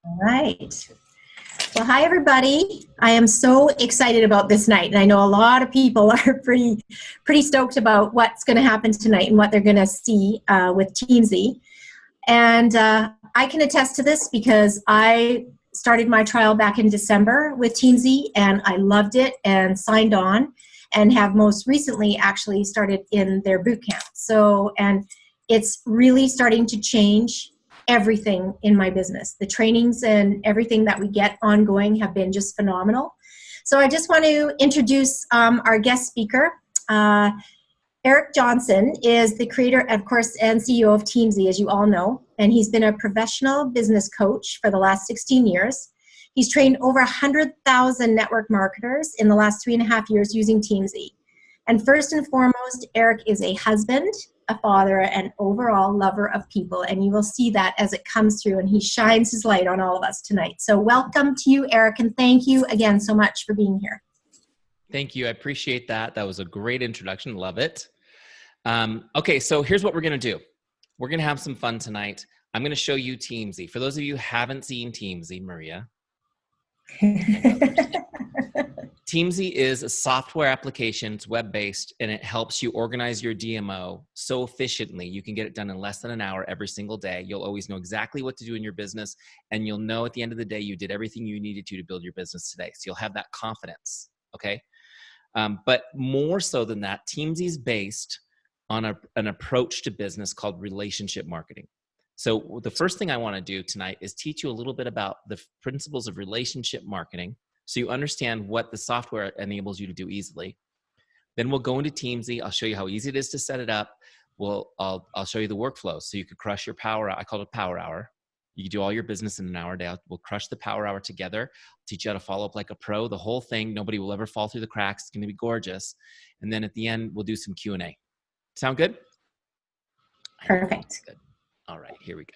All right. Well, hi, everybody. I am so excited about this night. And I know a lot of people are pretty stoked about what's going to happen tonight and what they're going to see with Teamzy. And I can attest to this because I started my trial back in December with Teamzy, and I loved it and signed on, and have most recently actually started in their boot camp. And it's really starting to change everything in my business. The trainings and everything that we get ongoing have been just phenomenal. So I just want to introduce our guest speaker. Eric Johnson is the creator, of course, and CEO of Teamzy, as you all know, and he's been a professional business coach for the last 16 years. He's trained over 100,000 network marketers in the last 3.5 years using Teamzy. And first and foremost, Eric is a husband, a father, and overall lover of people, and you will see that as it comes through, and he shines his light on all of us tonight. So welcome to you, Eric, and thank you again so much for being here. Thank you. I appreciate that. That was a great introduction. Love it. Okay, so here's what we're going to do. We're going to have some fun tonight. I'm going to show you Teamzy. For those of you who haven't seen Teamzy, Maria. Teamzy is a software application. It's web-based, and it helps you organize your DMO so efficiently. You can get it done in less than an hour every single day. You'll always know exactly what to do in your business, and you'll know at the end of the day you did everything you needed to build your business today. So you'll have that confidence, okay? But more so than that, Teamzy is based on an approach to business called relationship marketing. So the first thing I want to do tonight is teach you a little bit about the principles of relationship marketing so you understand what the software enables you to do easily. Then we'll go into Teamzy. I'll show you how easy it is to set it up. I'll show you the workflow so you could crush your power hour. I call it a power hour. You can do all your business in an hour a day. We'll crush the power hour together. Teach you how to follow up like a pro, the whole thing. Nobody will ever fall through the cracks. It's going to be gorgeous. And then at the end, we'll do some Q&A. Sound good? Perfect. Good. All right, here we go.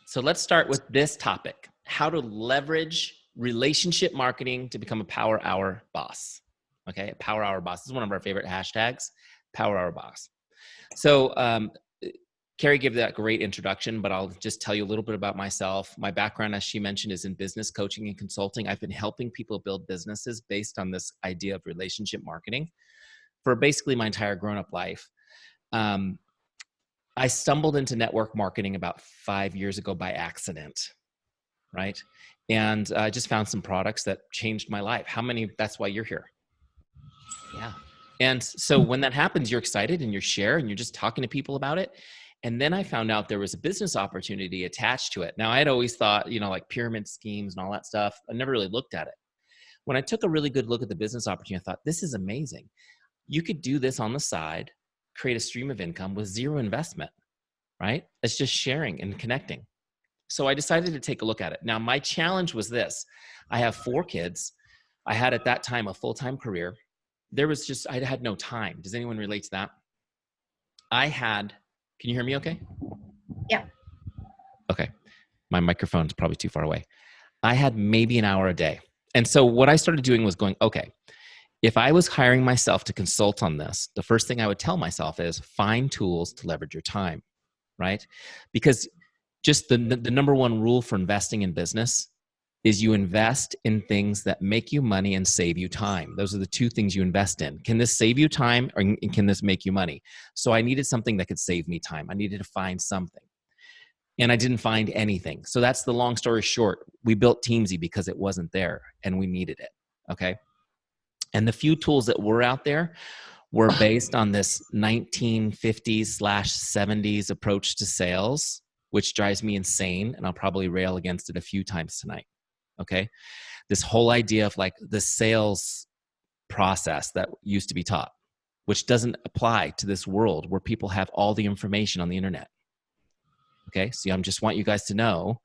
So let's start with this topic, how to leverage relationship marketing to become a power hour boss. Okay, a power hour boss. This is one of our favorite hashtags, power hour boss. So Carrie gave that great introduction, but I'll just tell you a little bit about myself. My background, as she mentioned, is in business coaching and consulting. I've been helping people build businesses based on this idea of relationship marketing for basically my entire grown-up life. I stumbled into network marketing about 5 years ago by accident, right? And I just found some products that changed my life. That's why you're here. Yeah. And so when that happens, you're excited and you share and you're just talking to people about it. And then I found out there was a business opportunity attached to it. Now, I had always thought, like pyramid schemes and all that stuff. I never really looked at it. When I took a really good look at the business opportunity, I thought, this is amazing. You could do this on the side, create a stream of income with zero investment, right? It's just sharing and connecting. So I decided to take a look at it. Now, my challenge was this. I have 4 kids. I had at that time a full-time career. I had no time. Does anyone relate to that? Can you hear me okay? Yeah. Okay. My microphone's probably too far away. I had maybe an hour a day. And so what I started doing was going, okay, if I was hiring myself to consult on this, the first thing I would tell myself is find tools to leverage your time, right? Because just the number one rule for investing in business is you invest in things that make you money and save you time. Those are the 2 things you invest in. Can this save you time or can this make you money? So I needed something that could save me time. I needed to find something. And I didn't find anything. So that's the long story short. We built Teamzy because it wasn't there and we needed it, okay? And the few tools that were out there were based on this 1950s/70s approach to sales, which drives me insane. And I'll probably rail against it a few times tonight. Okay. This whole idea of like the sales process that used to be taught, which doesn't apply to this world where people have all the information on the internet. Okay. So I just want you guys to know,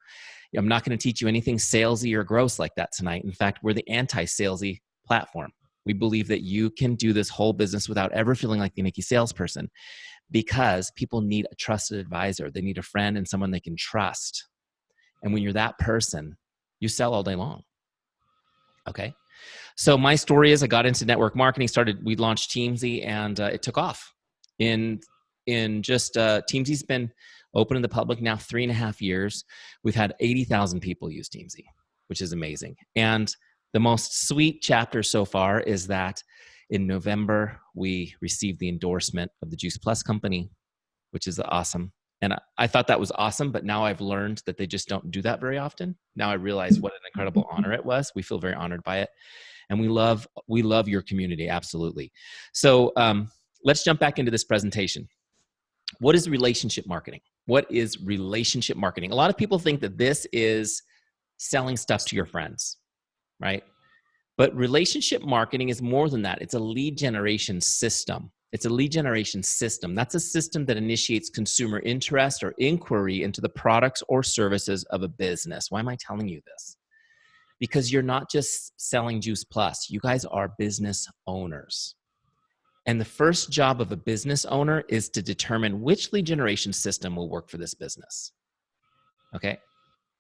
I'm not going to teach you anything salesy or gross like that tonight. In fact, we're the anti-salesy platform. We believe that you can do this whole business without ever feeling like the Nikki salesperson because people need a trusted advisor. They need a friend and someone they can trust. And when you're that person, you sell all day long. Okay. So my story is I got into network marketing, we launched Teamzy and it took off. Teamzy's been Open in the public now 3.5 years. We've had 80,000 people use Teamzy, which is amazing. And the most sweet chapter so far is that in November, we received the endorsement of the Juice Plus company, which is awesome. And I thought that was awesome, but now I've learned that they just don't do that very often. Now I realize what an incredible honor it was. We feel very honored by it. And we love your community, absolutely. So let's jump back into this presentation. What is relationship marketing? What is relationship marketing? A lot of people think that this is selling stuff to your friends, right? But relationship marketing is more than that. It's a lead generation system. It's a lead generation system. That's a system that initiates consumer interest or inquiry into the products or services of a business. Why am I telling you this? Because you're not just selling Juice Plus. You guys are business owners. And the first job of a business owner is to determine which lead generation system will work for this business. Okay?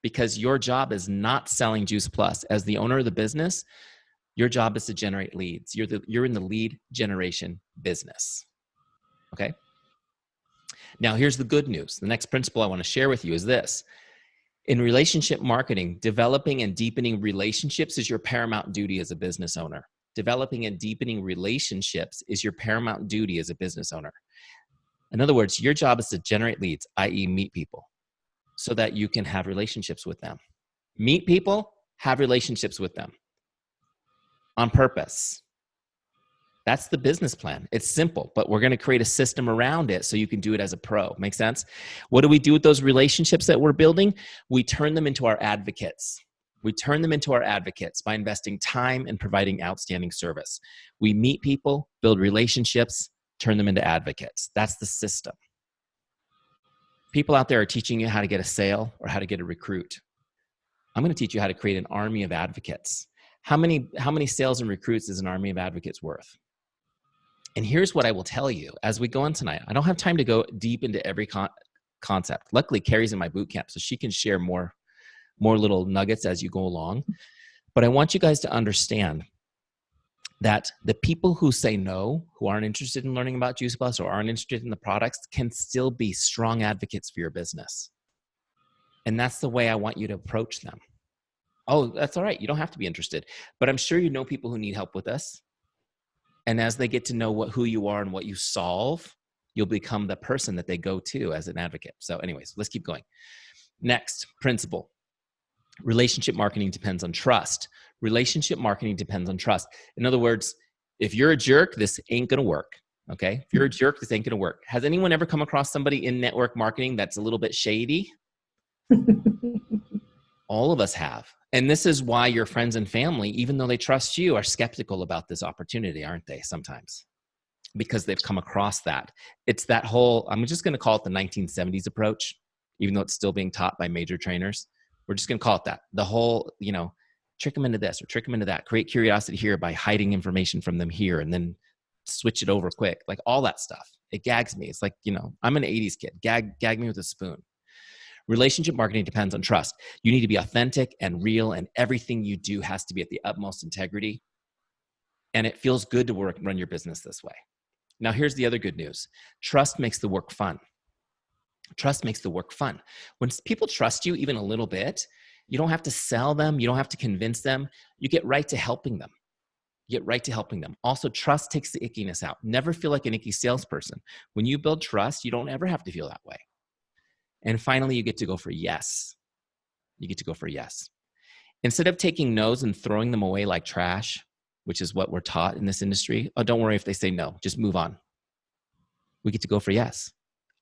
Because your job is not selling Juice Plus. As the owner of the business, your job is to generate leads. You're in the lead generation business. Okay? Now, here's the good news. The next principle I want to share with you is this. In relationship marketing, developing and deepening relationships is your paramount duty as a business owner. Developing and deepening relationships is your paramount duty as a business owner. In other words, your job is to generate leads, i.e. meet people, so that you can have relationships with them. Meet people, have relationships with them on purpose. That's the business plan. It's simple, but we're going to create a system around it so you can do it as a pro. Make sense? What do we do with those relationships that we're building? We turn them into our advocates. We turn them into our advocates by investing time and providing outstanding service. We meet people, build relationships, turn them into advocates. That's the system. People out there are teaching you how to get a sale or how to get a recruit. I'm going to teach you how to create an army of advocates. How many sales and recruits is an army of advocates worth? And here's what I will tell you as we go on tonight. I don't have time to go deep into every concept. Luckily, Carrie's in my boot camp, so she can share more little nuggets as you go along. But I want you guys to understand that the people who say no, who aren't interested in learning about Juice Plus or aren't interested in the products, can still be strong advocates for your business. And that's the way I want you to approach them. Oh, that's all right. You don't have to be interested. But I'm sure you know people who need help with this. And as they get to know who you are and what you solve, you'll become the person that they go to as an advocate. So anyways, let's keep going. Next principle. Relationship marketing depends on trust. Relationship marketing depends on trust. In other words, if you're a jerk, this ain't going to work. Okay? If you're a jerk, this ain't going to work. Has anyone ever come across somebody in network marketing that's a little bit shady? All of us have. And this is why your friends and family, even though they trust you, are skeptical about this opportunity, aren't they, sometimes? Because they've come across that. It's that whole, I'm just going to call it the 1970s approach, even though it's still being taught by major trainers. We're just going to call it that. The whole, trick them into this or trick them into that. Create curiosity here by hiding information from them here and then switch it over quick. Like all that stuff. It gags me. It's like, I'm an 80s kid. Gag me with a spoon. Relationship marketing depends on trust. You need to be authentic and real, and everything you do has to be at the utmost integrity. And it feels good to run your business this way. Now, here's the other good news. Trust makes the work fun. Trust makes the work fun. When people trust you even a little bit, you don't have to sell them. You don't have to convince them. You get right to helping them. Also, trust takes the ickiness out. Never feel like an icky salesperson. When you build trust, you don't ever have to feel that way. And finally, you get to go for yes. Instead of taking no's and throwing them away like trash, which is what we're taught in this industry, oh, don't worry if they say no. Just move on. We get to go for yes.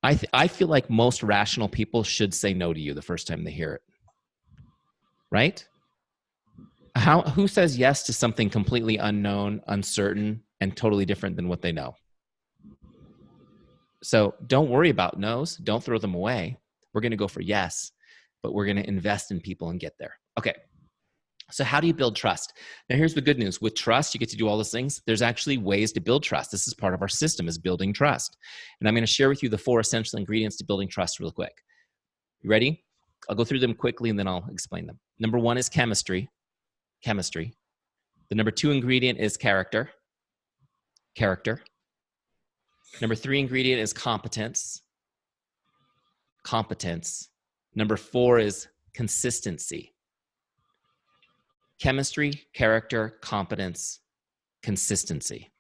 I feel like most rational people should say no to you the first time they hear it. Right? Who says yes to something completely unknown, uncertain, and totally different than what they know? So don't worry about no's. Don't throw them away. We're going to go for yes, but we're going to invest in people and get there. Okay. So how do you build trust? Now, here's the good news. With trust, you get to do all those things. There's actually ways to build trust. This is part of our system, is building trust. And I'm going to share with you the 4 essential ingredients to building trust real quick. You ready? I'll go through them quickly and then I'll explain them. Number 1 is chemistry. The number 2 ingredient is character. Number 3 ingredient is competence. competence. Number 4 is consistency. Chemistry, character, competence, consistency.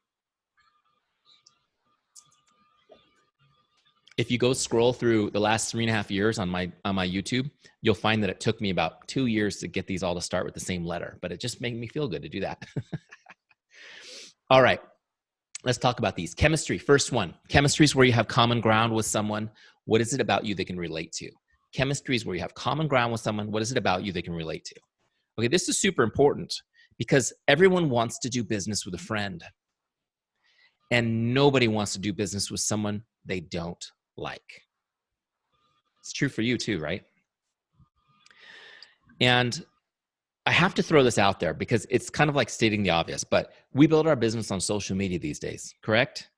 If you go scroll through the last 3.5 years on my YouTube, you'll find that it took me about 2 years to get these all to start with the same letter, but it just made me feel good to do that. All right, let's talk about these. Chemistry, first one. Chemistry is where you have common ground with someone. What is it about you they can relate to? Chemistry is where you have common ground with someone. What is it about you they can relate to? Okay, this is super important because everyone wants to do business with a friend, and nobody wants to do business with someone they don't like. It's true for you too, right? And I have to throw this out there because it's kind of like stating the obvious, but we build our business on social media these days, correct?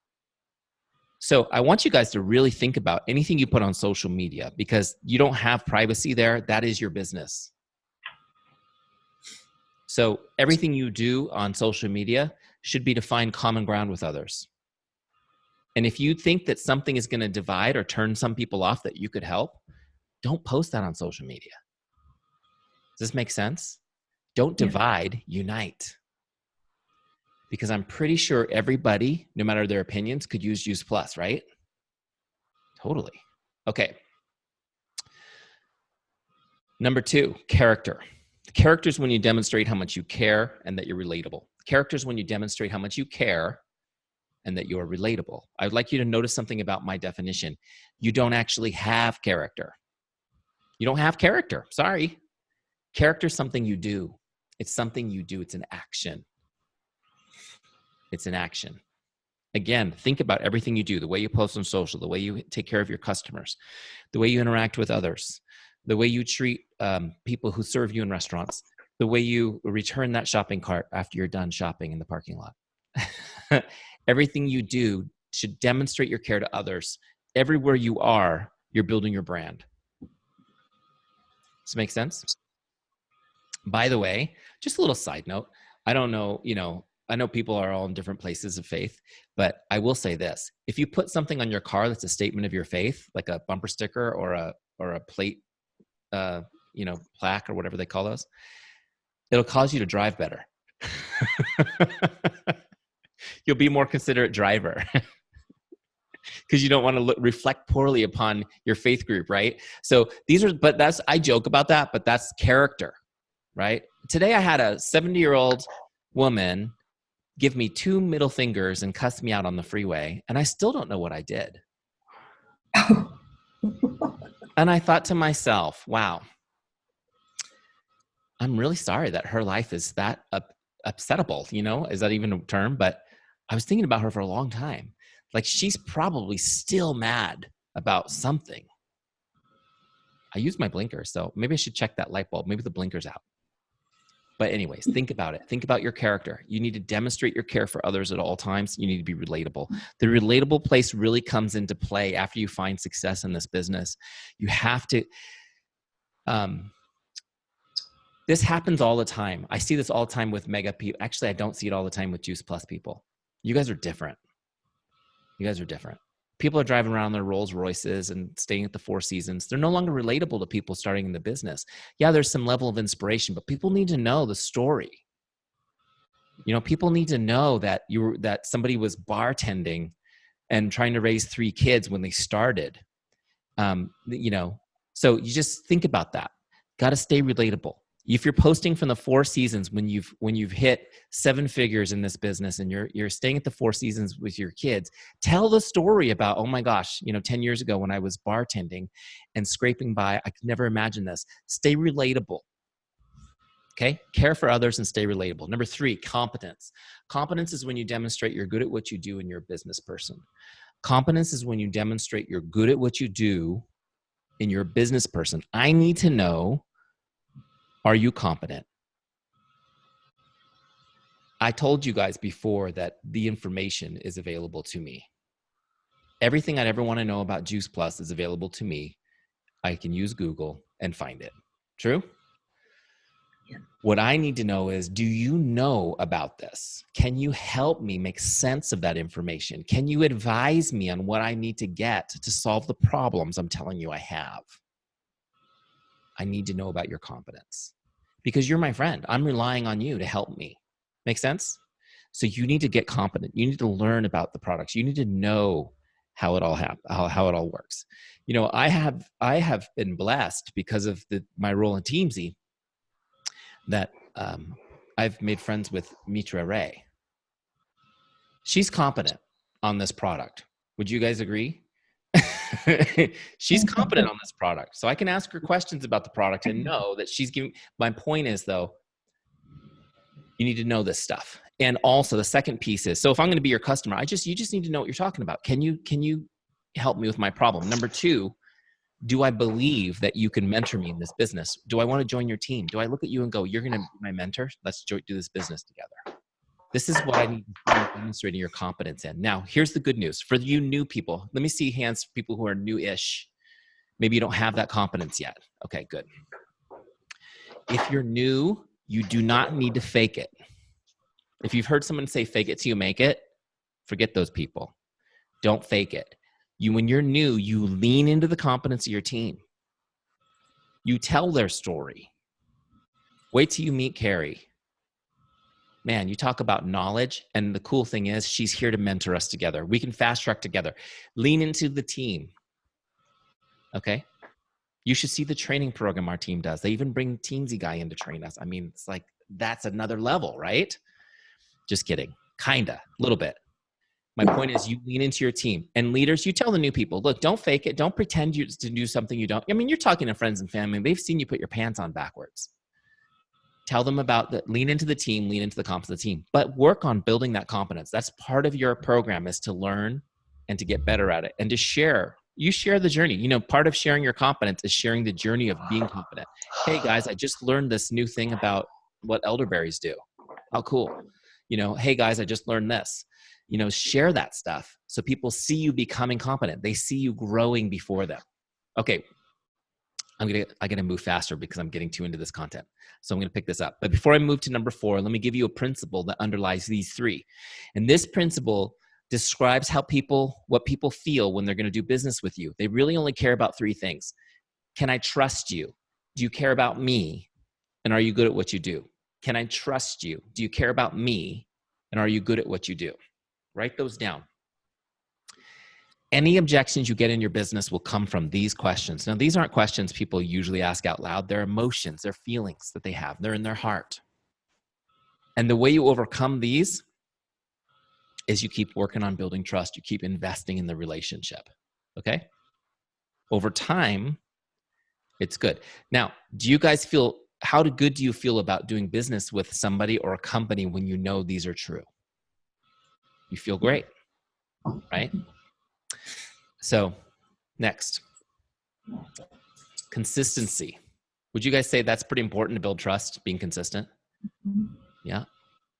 So I want you guys to really think about anything you put on social media because you don't have privacy there. That is your business. So everything you do on social media should be to find common ground with others. And if you think that something is going to divide or turn some people off that you could help, don't post that on social media. Does this make sense? Don't divide, unite. Because I'm pretty sure everybody, no matter their opinions, could use Juice Plus, right? Totally. Okay. Number 2, character. Character is when you demonstrate how much you care and that you're relatable. Character is when you demonstrate how much you care and that you're relatable. I would like you to notice something about my definition. You don't actually have character. You don't have character. Sorry. Character is something you do. It's something you do. It's an action. It's an action. Again, think about everything you do, the way you post on social, the way you take care of your customers, the way you interact with others, the way you treat people who serve you in restaurants, the way you return that shopping cart after you're done shopping in the parking lot. Everything you do should demonstrate your care to others. Everywhere you are, you're building your brand. Does this make sense? By the way, just a little side note. I don't know, I know people are all in different places of faith, but I will say this. If you put something on your car that's a statement of your faith, like a bumper sticker or a plate, plaque or whatever they call those, it'll cause you to drive better. You'll be a more considerate driver because you don't want to reflect poorly upon your faith group, right? So I joke about that, but that's character, right? Today I had a 70-year-old woman give me 2 middle fingers and cuss me out on the freeway, and I still don't know what I did. And I thought to myself, wow, I'm really sorry that her life is that upsettable, is that even a term? But I was thinking about her for a long time. Like, she's probably still mad about something. I use my blinker, so maybe I should check that light bulb. Maybe the blinker's out. But anyways, think about it. Think about your character. You need to demonstrate your care for others at all times. You need to be relatable. The relatable place really comes into play after you find success in this business. You have to, this happens all the time. I see this all the time with mega people. Actually, I don't see it all the time with Juice Plus people. You guys are different. You guys are different. People are driving around their Rolls Royces and staying at the Four Seasons. They're no longer relatable to people starting in the business. Yeah, there's some level of inspiration, but people need to know the story. People need to know that that somebody was bartending and trying to raise 3 kids when they started. So you just think about that. Got to stay relatable. If you're posting from the Four Seasons when you've hit 7 figures in this business and you're staying at the Four Seasons with your kids, tell the story about, oh my gosh, 10 years ago when I was bartending and scraping by, I could never imagine this. Stay relatable. Okay? Care for others and stay relatable. Number 3, competence. Competence is when you demonstrate you're good at what you do and you're a business person. Competence is when you demonstrate you're good at what you do and you're a business person. I need to know, are you competent? I told you guys before that the information is available to me. Everything I'd ever want to know about Juice Plus is available to me. I can use Google and find it. True? What I need to know is, do you know about this? Can you help me make sense of that information? Can you advise me on what I need to get to solve the problems I'm telling you I have? I need to know about your competence because you're my friend. I'm relying on you to help me. Make sense? So you need to get competent. You need to learn about the products. You need to know how it all how it all works. You know, I have been blessed because of my role in Teamzy that I've made friends with Mitra Ray. She's competent on this product. Would you guys agree? She's competent on this product. So I can ask her questions about the product and know that she's giving. My point is, though, you need to know this stuff. And also the second piece is, so if I'm going to be your customer, you just need to know what you're talking about. Can you help me with my problem? Number two, do I believe that you can mentor me in this business? Do I want to join your team? Do I look at you and go, you're going to be my mentor? Let's do this business together. This is what I need to be demonstrating your competence in. Now, here's the good news. For you new people, let me see hands for people who are new-ish. Maybe you don't have that competence yet. Okay, good. If you're new, you do not need to fake it. If you've heard someone say fake it till you make it, forget those people. Don't fake it. When you're new, you lean into the competence of your team. You tell their story. Wait till you meet Carrie. Man, you talk about knowledge, and the cool thing is she's here to mentor us together. We can fast track together. Lean into the team. Okay? You should see the training program our team does. They even bring Teamzy guy in to train us. I mean, it's like, that's another level, right? Just kidding. Kinda, a little bit. My point is, you lean into your team. And leaders, you tell the new people, look, don't fake it. Don't pretend to do something you don't. I mean, you're talking to friends and family. They've seen you put your pants on backwards. Tell them about that. Lean into the team, lean into the competence of the team. But work on building that competence. That's part of your program, is to learn and to get better at it and to share. You share the journey. You know, part of sharing your competence is sharing the journey of being competent. Hey, guys, I just learned this new thing about what elderberries do. How cool. You know, hey, guys, I just learned this. You know, share that stuff so people see you becoming competent. They see you growing before them. Okay, I gotta move faster because I'm getting too into this content. So I'm gonna pick this up. But before I move to number 4, let me give you a principle that underlies these 3. And this principle describes what people feel when they're gonna do business with you. They really only care about 3 things. Can I trust you? Do you care about me? And are you good at what you do? Can I trust you? Do you care about me? And are you good at what you do? Write those down. Any objections you get in your business will come from these questions. Now, these aren't questions people usually ask out loud. They're emotions, they're feelings that they have. They're in their heart. And the way you overcome these is you keep working on building trust. You keep investing in the relationship, okay? Over time, it's good. Now, how good do you feel about doing business with somebody or a company when you know these are true? You feel great, right? So, next, consistency. Would you guys say that's pretty important to build trust, being consistent? Yeah.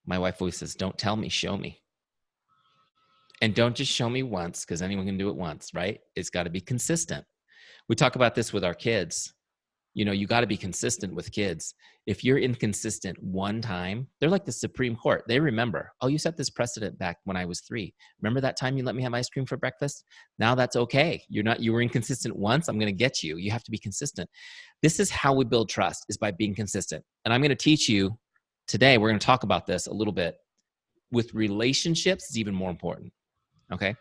My wife always says, don't tell me, show me. And don't just show me once, because anyone can do it once, right? It's got to be consistent. We talk about this with our kids. You know, you got to be consistent with kids. If you're inconsistent one time, they're like the Supreme Court. They remember, oh, you set this precedent back when I was 3. Remember that time you let me have ice cream for breakfast? Now that's okay. You were inconsistent once. I'm going to get you. You have to be consistent. This is how we build trust, is by being consistent. And I'm going to teach you today. We're going to talk about this a little bit. With relationships, it's even more important. Okay.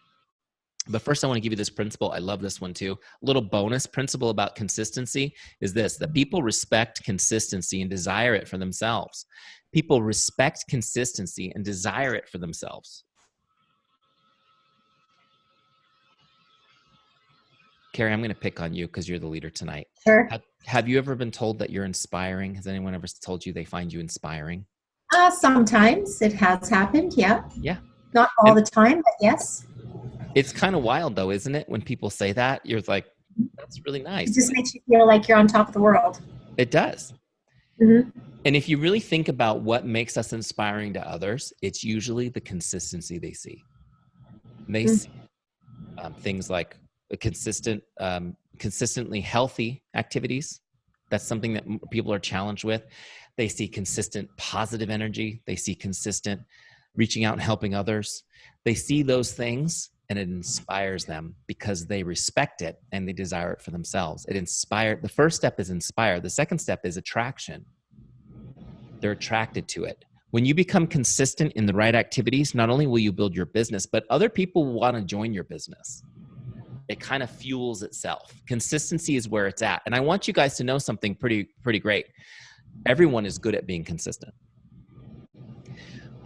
But first, I want to give you this principle. I love this one too. A little bonus principle about consistency is this: that people respect consistency and desire it for themselves. People respect consistency and desire it for themselves. Carrie, I'm going to pick on you because you're the leader tonight. Sure. Have you ever been told that you're inspiring? Has anyone ever told you they find you inspiring? Sometimes it has happened, yeah. Yeah. Not all the time, but yes. It's kind of wild though, isn't it? When people say that, you're like, that's really nice. It just makes you feel like you're on top of the world. It does. Mm-hmm. And if you really think about what makes us inspiring to others, it's usually the consistency they see. They see things like consistently healthy activities, That's something that people are challenged with. They see consistent positive energy. They see consistent reaching out and helping others. They see those things and it inspires them because they respect it and they desire it for themselves. The first step is inspire. The second step is attraction. They're attracted to it. When you become consistent in the right activities, not only will you build your business, but other people want to join your business. It kind of fuels itself. Consistency is where it's at. And I want you guys to know something pretty great. Everyone is good at being consistent.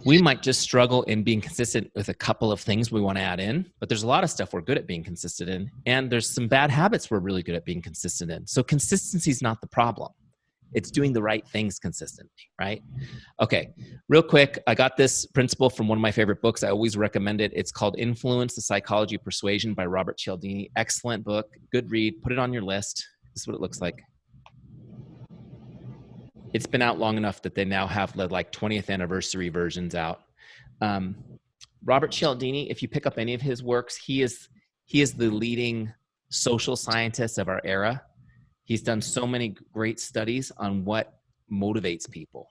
We might just struggle in being consistent with a couple of things we want to add in, but there's a lot of stuff we're good at being consistent in. And there's some bad habits we're really good at being consistent in. So consistency is not the problem. It's doing the right things consistently, right? Okay, real quick, I got this principle from one of my favorite books. I always recommend it. It's called Influence, the Psychology of Persuasion by Robert Cialdini. Excellent book, good read. Put it on your list. This is what it looks like. It's been out long enough that they now have like 20th anniversary versions out. Robert Cialdini, if you pick up any of his works, he is the leading social scientist of our era. He's done so many great studies on what motivates people.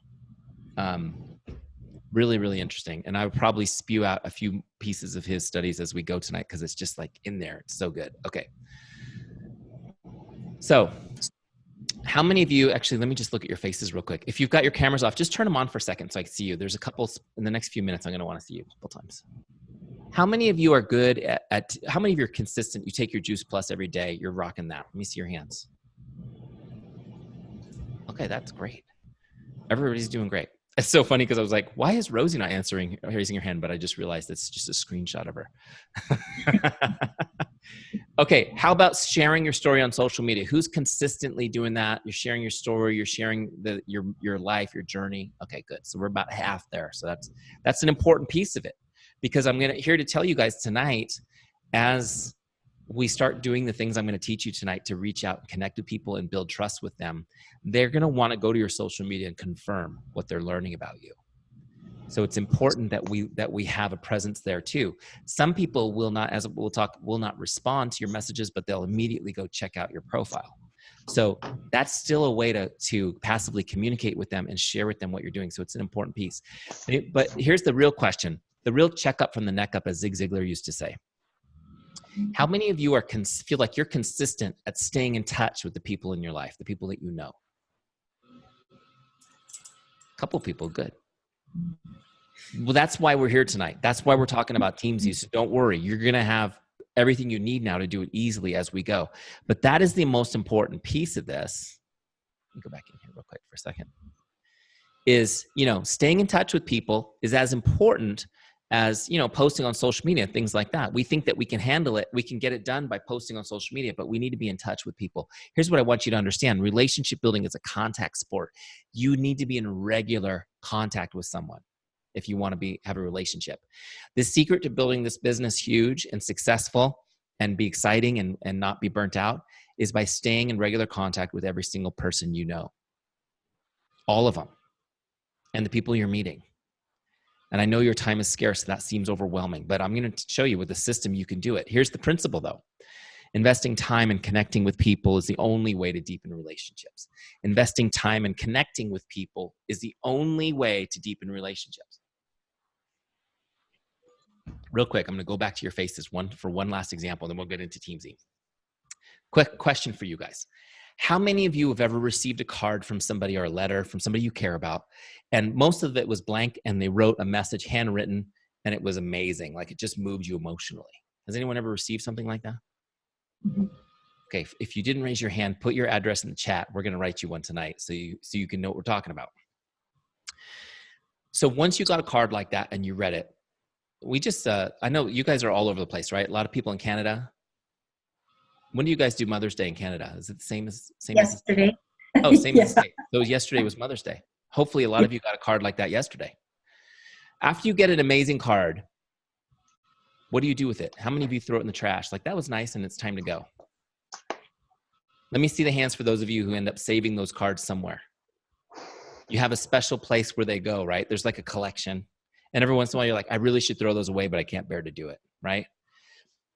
Really, really interesting. And I would probably spew out a few pieces of his studies as we go tonight because it's just like in there. It's so good. Okay. So how many of you, actually, let me just look at your faces real quick. If you've got your cameras off, just turn them on for a second so I can see you. There's a couple, in the next few minutes, I'm going to want to see you a couple times. How many of you are good at how many of you are consistent? You take your Juice Plus every day. You're rocking that. Let me see your hands. Okay, that's great. Everybody's doing great. It's so funny because I was like, why is Rosie not raising her hand? But I just realized it's just a screenshot of her. Okay, how about sharing your story on social media? Who's consistently doing that? You're sharing your story, you're sharing your life, your journey. Okay, good. So we're about half there. So that's an important piece of it because I'm here to tell you guys tonight, as we start doing the things I'm going to teach you tonight to reach out and connect with people and build trust with them, they're going to want to go to your social media and confirm what they're learning about you. So it's important that we have a presence there too. Some people will not, as we'll talk, will not respond to your messages, but they'll immediately go check out your profile. So that's still a way to passively communicate with them and share with them what you're doing. So it's an important piece. But here's the real question, the real checkup from the neck up, as Zig Ziglar used to say. How many of you feel like you're consistent at staying in touch with the people in your life, the people that you know? A couple people, good. Well, that's why we're here tonight. That's why we're talking about Teamzy. So don't worry, you're going to have everything you need now to do it easily as we go. But that is the most important piece of this. Let me go back in here real quick for a second. Is, staying in touch with people is as important as, posting on social media, things like that. We think that we can handle it. We can get it done by posting on social media, but we need to be in touch with people. Here's what I want you to understand. Relationship building is a contact sport. You need to be in regular contact with someone if you want to have a relationship. The secret to building this business huge and successful and be exciting and not be burnt out is by staying in regular contact with every single person you know. All of them. And the people you're meeting. And I know your time is scarce, so that seems overwhelming, but I'm going to show you with the system you can do it. Here's the principle though. Investing time and connecting with people is the only way to deepen relationships. Investing time and connecting with people is the only way to deepen relationships. Real quick, I'm going to go back to your faces for one last example, then we'll get into Teamzy. Quick question for you guys. How many of you have ever received a card from somebody or a letter from somebody you care about, and most of it was blank and they wrote a message handwritten and it was amazing, like it just moved you emotionally? Has anyone ever received something like that? Mm-hmm. Okay, if you didn't raise your hand, put your address in the chat. We're going to write you one tonight so you can know what we're talking about. So once you got a card like that and you read it, we just, I know you guys are all over the place, right? A lot of people in Canada. When do you guys do Mother's Day in Canada? Is it the same yesterday? Oh, same as today. So yesterday was Mother's Day. Hopefully a lot of you got a card like that yesterday. After you get an amazing card, what do you do with it? How many of you throw it in the trash? Like, that was nice and it's time to go. Let me see the hands for those of you who end up saving those cards somewhere. You have a special place where they go, right? There's like a collection. And every once in a while you're like, I really should throw those away, but I can't bear to do it, right?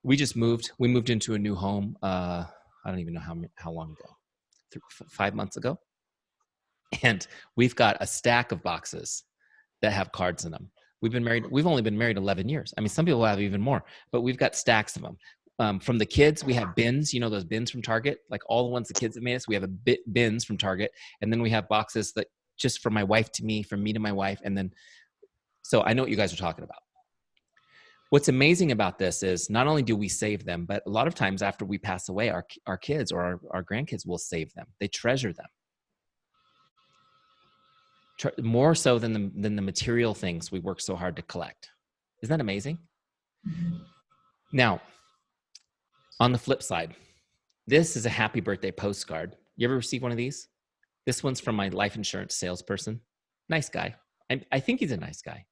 We moved into a new home. I don't even know how long ago. 5 months ago. And we've got a stack of boxes that have cards in them. We've only been married 11 years. I mean, some people have even more, but we've got stacks of them. From the kids, we have bins, you know, those bins from Target, like all the ones the kids have made us. We have bins from Target. And then we have boxes that just from my wife to me, from me to my wife. And then, so I know what you guys are talking about. What's amazing about this is not only do we save them, but a lot of times after we pass away, our kids or our grandkids will save them. They treasure them. More so than the material things we work so hard to collect. Isn't that amazing? Mm-hmm. Now, on the flip side, this is a happy birthday postcard. You ever receive one of these? This one's from my life insurance salesperson. Nice guy. I think he's a nice guy.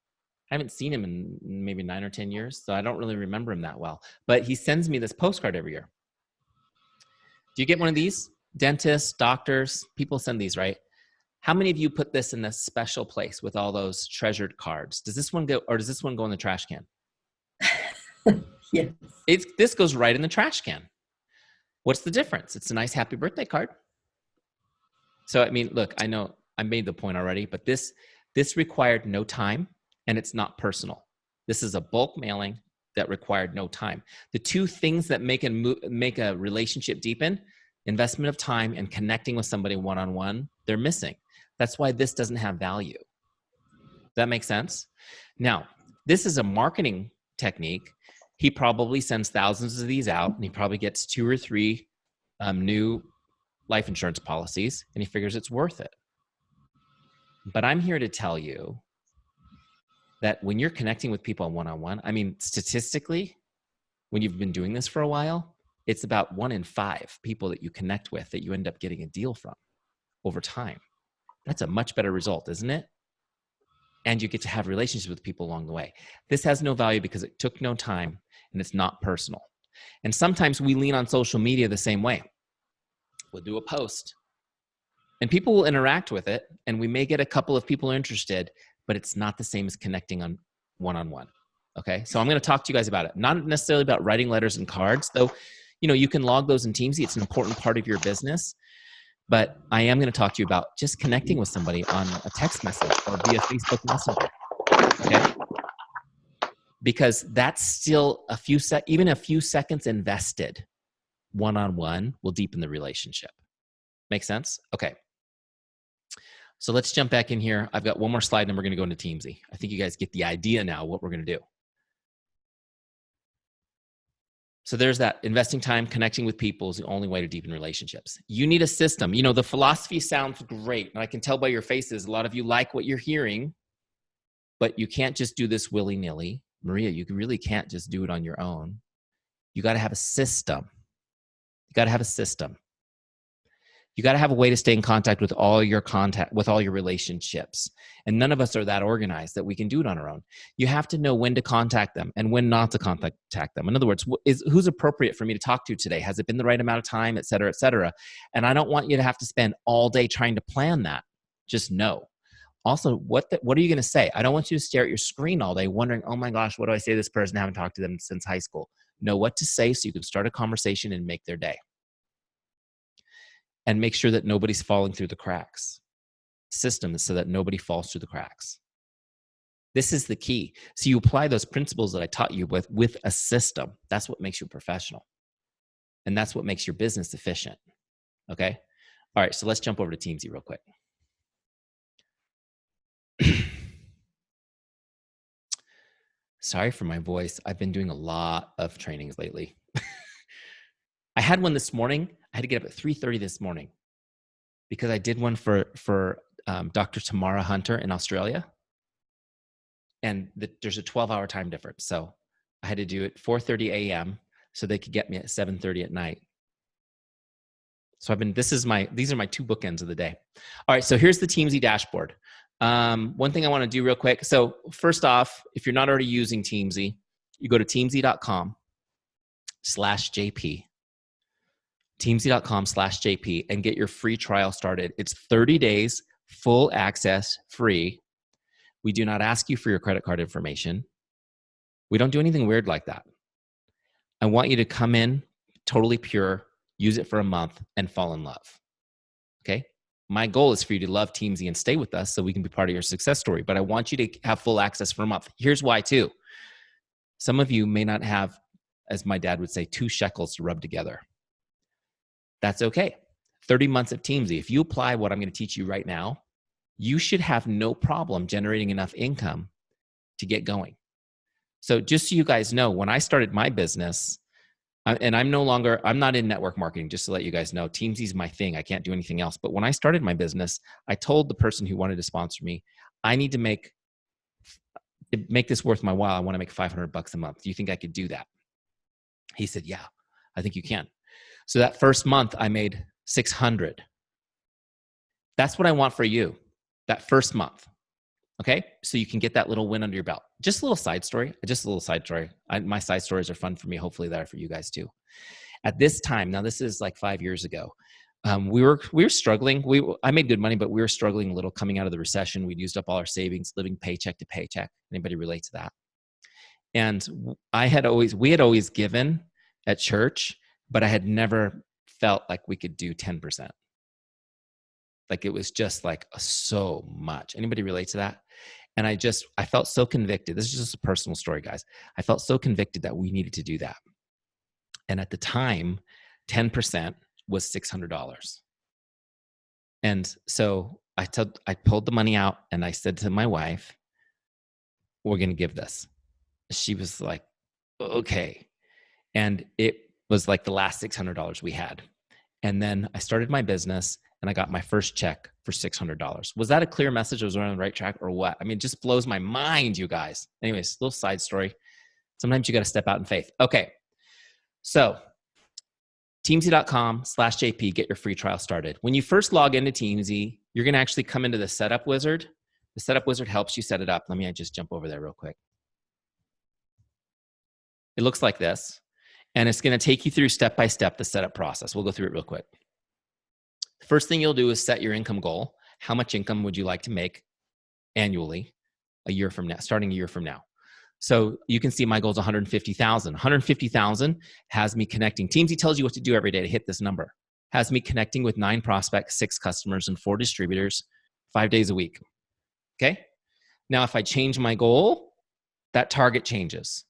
I haven't seen him in maybe 9 or 10 years, so I don't really remember him that well. But he sends me this postcard every year. Do you get one of these? Dentists, doctors, people send these, right? How many of you put this in a special place with all those treasured cards? Does this one go, or does this one go in the trash can? Yes. This goes right in the trash can. What's the difference? It's a nice happy birthday card. So, I mean, look, I know I made the point already, but this required no time and it's not personal. This is a bulk mailing that required no time. The two things that make a relationship deepen, investment of time and connecting with somebody one-on-one, they're missing. That's why this doesn't have value. Does that make sense? Now, this is a marketing technique. He probably sends thousands of these out and he probably gets 2 or 3 new life insurance policies and he figures it's worth it. But I'm here to tell you that when you're connecting with people one-on-one, I mean, statistically, when you've been doing this for a while, it's about 1 in 5 people that you connect with that you end up getting a deal from over time. That's a much better result, isn't it? And you get to have relationships with people along the way. This has no value because it took no time and it's not personal. And sometimes we lean on social media the same way. We'll do a post and people will interact with it and we may get a couple of people interested, but it's not the same as connecting on one-on-one. Okay. So I'm going to talk to you guys about it. Not necessarily about writing letters and cards, though, you know, you can log those in Teamzy. It's an important part of your business. But I am going to talk to you about just connecting with somebody on a text message or via Facebook Messenger, okay? Because that's still even a few seconds invested one-on-one will deepen the relationship. Make sense? Okay. So let's jump back in here. I've got one more slide and then we're going to go into Teamzy. I think you guys get the idea now what we're going to do. So there's that. Investing time, connecting with people is the only way to deepen relationships. You need a system. You know, the philosophy sounds great. And I can tell by your faces, a lot of you like what you're hearing, but you can't just do this willy-nilly. Maria, you really can't just do it on your own. You got to have a system. You got to have a system. You got to have a way to stay in contact with all your relationships. And none of us are that organized that we can do it on our own. You have to know when to contact them and when not to contact them. In other words, who's appropriate for me to talk to today? Has it been the right amount of time, et cetera, et cetera? And I don't want you to have to spend all day trying to plan that. Just know. Also, what are you going to say? I don't want you to stare at your screen all day wondering, oh my gosh, what do I say to this person? I haven't talked to them since high school. Know what to say so you can start a conversation and make their day. And make sure that nobody's falling through the cracks. System is so that nobody falls through the cracks. This is the key. So you apply those principles that I taught you with a system. That's what makes you professional. And that's what makes your business efficient. Okay? All right, so let's jump over to Teamzy real quick. Sorry for my voice. I've been doing a lot of trainings lately. I had one this morning. I had to get up at 3:30 this morning because I did one for Dr. Tamara Hunter in Australia. And there's a 12-hour time difference. So I had to do it 4:30 a.m. so they could get me at 7:30 at night. So these are my 2 bookends of the day. All right, so here's the Teamzy dashboard. One thing I want to do real quick. So first off, if you're not already using Teamzy, you go to teamzy.com/JP. Teamzy.com/JP and get your free trial started. It's 30 days, full access, free. We do not ask you for your credit card information. We don't do anything weird like that. I want you to come in totally pure, use it for a month, and fall in love. Okay. My goal is for you to love Teamzy and stay with us so we can be part of your success story. But I want you to have full access for a month. Here's why too. Some of you may not have, as my dad would say, 2 shekels to rub together. That's okay. 30 months of Teamzy. If you apply what I'm going to teach you right now, you should have no problem generating enough income to get going. So just so you guys know, when I started my business, and I'm not in network marketing, just to let you guys know, Teamzy is my thing. I can't do anything else. But when I started my business, I told the person who wanted to sponsor me, I need to make this worth my while. I want to make $500 a month. Do you think I could do that? He said, yeah, I think you can. So that first month I made 600. That's what I want for you. That first month. Okay. So you can get that little win under your belt. Just a little side story. My side stories are fun for me. Hopefully they're for you guys too. At this time, now this is like 5 years ago. We were struggling. I made good money, but we were struggling a little coming out of the recession. We'd used up all our savings, living paycheck to paycheck. Anybody relate to that? And we had always given at church, but I had never felt like we could do 10%. Like it was just like so much. Anybody relate to that? And I felt so convicted. This is just a personal story, guys. I felt so convicted that we needed to do that. And at the time, 10% was $600. And so I pulled the money out and I said to my wife, we're going to give this. She was like, okay. And it was like the last $600 we had. And then I started my business and I got my first check for $600. Was that a clear message? I was on the right track or what? I mean, it just blows my mind, you guys. Anyways, little side story. Sometimes you got to step out in faith. Okay. So Teamzy.com/JP, get your free trial started. When you first log into Teamzy, you're going to actually come into the setup wizard. The setup wizard helps you set it up. Let me just jump over there real quick. It looks like this, and it's going to take you through step-by-step the setup process. We'll go through it real quick. The first thing you'll do is set your income goal. How much income would you like to make annually starting a year from now? So you can see my goal is 150,000. 150,000 has me connecting. Teamzy tells you what to do every day to hit this number. Has me connecting with 9 prospects, 6 customers, and 4 distributors 5 days a week. Okay? Now, if I change my goal, that target changes.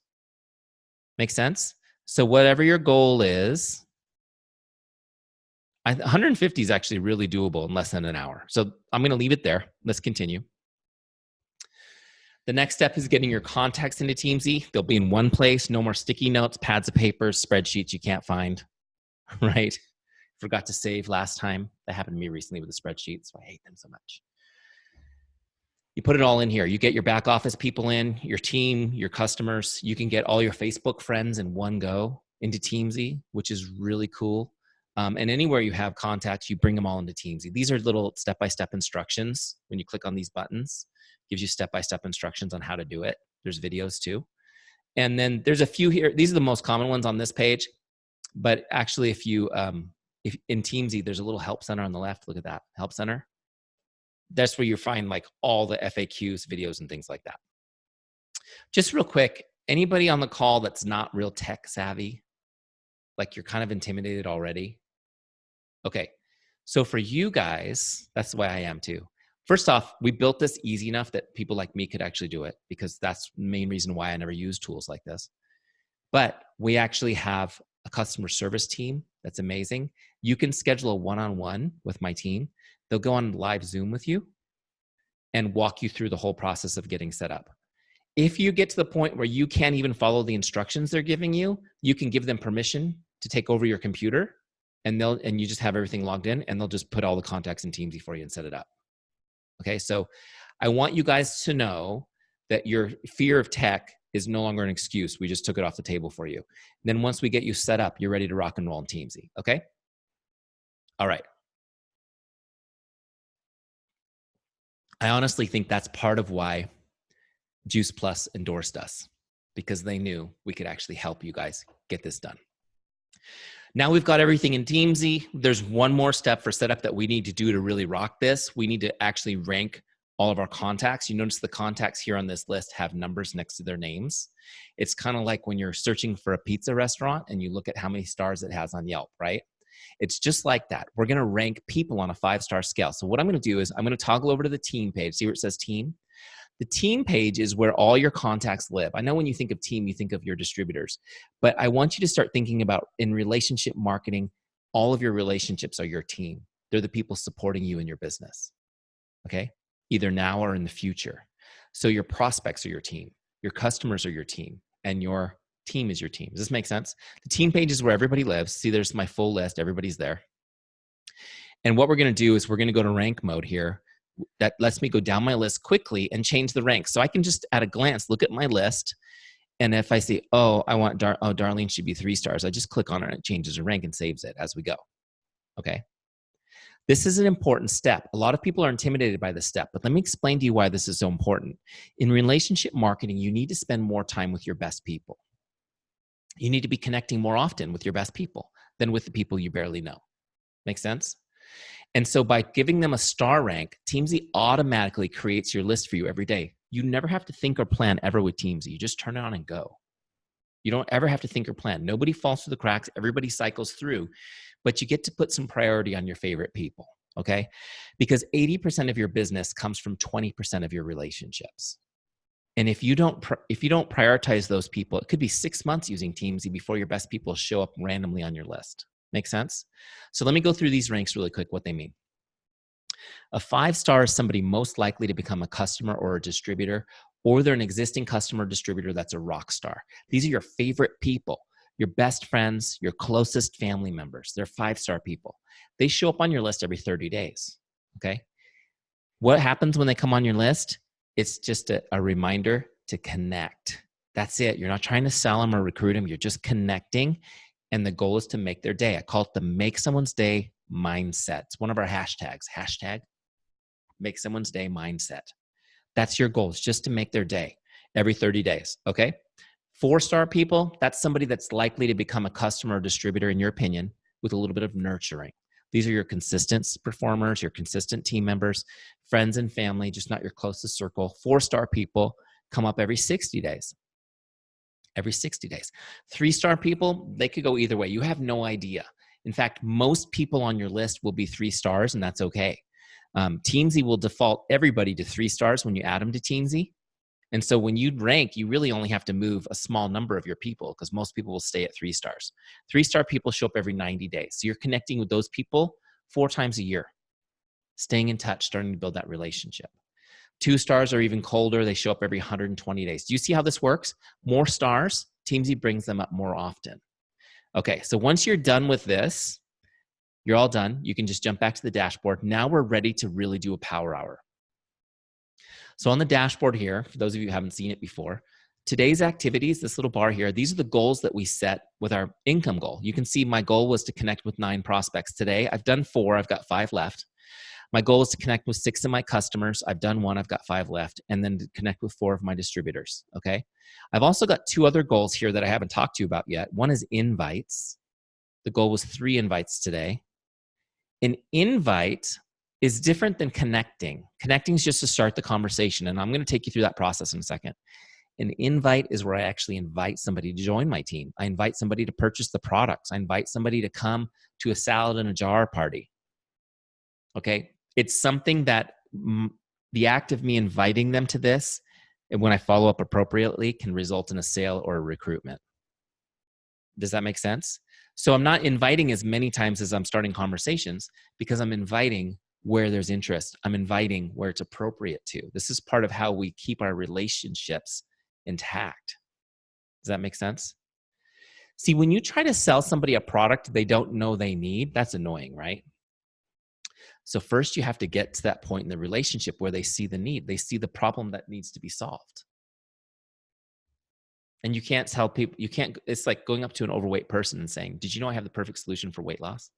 Make sense? So whatever your goal is, 150 is actually really doable in less than an hour. So I'm going to leave it there. Let's continue. The next step is getting your contacts into Teamzy. They'll be in one place. No more sticky notes, pads of paper, spreadsheets you can't find, right? Forgot to save last time. That happened to me recently with the spreadsheets, so I hate them so much. You put it all in here. You get your back office people in, your team, your customers. You can get all your Facebook friends in one go into Teamzy, which is really cool. And anywhere you have contacts, you bring them all into Teamzy. These are little step-by-step instructions. When you click on these buttons, it gives you step-by-step instructions on how to do it. There's videos too. And then there's a few here. These are the most common ones on this page. But actually, if in Teamzy, there's a little help center on the left. Look at that, help center. That's where you find like all the FAQs, videos, and things like that. Just real quick, anybody on the call that's not real tech savvy, like you're kind of intimidated already? Okay, so for you guys, that's the way I am too. First off, we built this easy enough that people like me could actually do it, because that's the main reason why I never use tools like this. But we actually have a customer service team that's amazing. You can schedule a one-on-one with my team. They'll go on live Zoom with you and walk you through the whole process of getting set up. If you get to the point where you can't even follow the instructions they're giving you, you can give them permission to take over your computer, and you just have everything logged in, and they'll just put all the contacts in Teamzy for you and set it up. Okay, so I want you guys to know that your fear of tech is no longer an excuse. We just took it off the table for you. And then once we get you set up, you're ready to rock and roll in Teamzy, okay? All right. I honestly think that's part of why Juice Plus endorsed us, because they knew we could actually help you guys get this done. Now we've got everything in Teamzy. There's one more step for setup that we need to do to really rock this. We need to actually rank all of our contacts. You notice the contacts here on this list have numbers next to their names. It's kind of like when you're searching for a pizza restaurant and you look at how many stars it has on Yelp, right? It's just like that. We're going to rank people on a 5-star scale. So what I'm going to do is I'm going to toggle over to the team page. See where it says team? The team page is where all your contacts live. I know when you think of team, you think of your distributors, but I want you to start thinking about in relationship marketing, all of your relationships are your team. They're the people supporting you in your business, okay? Either now or in the future. So your prospects are your team, your customers are your team, and your team is your team. Does this make sense? The team page is where everybody lives. See, there's my full list. Everybody's there. And what we're going to do is we're going to go to rank mode here. That lets me go down my list quickly and change the rank. So I can just at a glance look at my list. And if I say, oh, I want Darlene should be 3 stars, I just click on it and it changes her rank and saves it as we go. Okay. This is an important step. A lot of people are intimidated by this step, but let me explain to you why this is so important. In relationship marketing, you need to spend more time with your best people. You need to be connecting more often with your best people than with the people you barely know. Make sense? And so by giving them a star rank, Teamzy automatically creates your list for you every day. You never have to think or plan ever with Teamzy. You just turn it on and go. You don't ever have to think or plan. Nobody falls through the cracks. Everybody cycles through, but you get to put some priority on your favorite people, okay? Because 80% of your business comes from 20% of your relationships. And if you don't prioritize those people, it could be 6 months using Teamzy before your best people show up randomly on your list. Make sense? So let me go through these ranks really quick, what they mean. A 5-star is somebody most likely to become a customer or a distributor, or they're an existing customer or distributor that's a rock star. These are your favorite people, your best friends, your closest family members. They're 5-star people. They show up on your list every 30 days, okay? What happens when they come on your list? It's just a reminder to connect. That's it. You're not trying to sell them or recruit them. You're just connecting. And the goal is to make their day. I call it the make someone's day mindset. It's one of our hashtags. Hashtag make someone's day mindset. That's your goal. It's just to make their day every 30 days. Okay. 4-star people, that's somebody that's likely to become a customer or distributor, in your opinion, with a little bit of nurturing. These are your consistent performers, your consistent team members, friends and family, just not your closest circle. 4-star people come up every 60 days. Every 60 days. 3-star people, they could go either way. You have no idea. In fact, most people on your list will be 3 stars, and that's okay. Teamzy will default everybody to 3 stars when you add them to Teamzy. And so when you rank, you really only have to move a small number of your people because most people will stay at 3 stars. 3-star people show up every 90 days. So you're connecting with those people 4 times a year, staying in touch, starting to build that relationship. 2 stars are even colder. They show up every 120 days. Do you see how this works? More stars, Teamzy brings them up more often. Okay, so once you're done with this, you're all done. You can just jump back to the dashboard. Now we're ready to really do a power hour. So on the dashboard here, for those of you who haven't seen it before, today's activities, this little bar here, these are the goals that we set with our income goal. You can see my goal was to connect with 9 prospects today. I've done 4. I've got 5 left. My goal is to connect with 6 of my customers. I've done 1. I've got 5 left. And then to connect with 4 of my distributors, okay? I've also got 2 other goals here that I haven't talked to you about yet. One is invites. The goal was 3 invites today. An invite is different than connecting. Connecting is just to start the conversation, and I'm going to take you through that process in a second. An invite is where I actually invite somebody to join my team. I invite somebody to purchase the products. I invite somebody to come to a salad in a jar party. Okay? It's something that the act of me inviting them to this, and when I follow up appropriately, can result in a sale or a recruitment. Does that make sense? So I'm not inviting as many times as I'm starting conversations because I'm inviting where there's interest. I'm inviting where it's appropriate to. This is part of how we keep our relationships intact. Does that make sense? See, when you try to sell somebody a product they don't know they need, that's annoying, right? So first you have to get to that point in the relationship where they see the need. They see the problem that needs to be solved. And you can't tell people, it's like going up to an overweight person and saying, did you know I have the perfect solution for weight loss?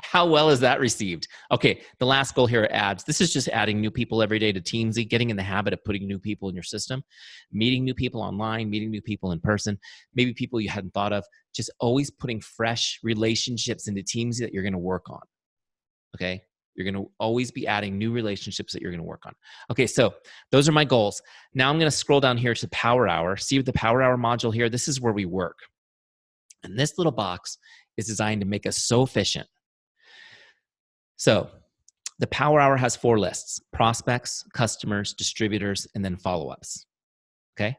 How well is that received? Okay, the last goal here are ads. This is just adding new people every day to Teamzy, getting in the habit of putting new people in your system, meeting new people online, meeting new people in person, maybe people you hadn't thought of, just always putting fresh relationships into Teamzy that you're going to work on. Okay? You're going to always be adding new relationships that you're going to work on. Okay, so those are my goals. Now I'm going to scroll down here to Power Hour. See the Power Hour module here? This is where we work. And this little box is designed to make us so efficient. So the Power Hour has 4 lists: prospects, customers, distributors, and then follow-ups. Okay?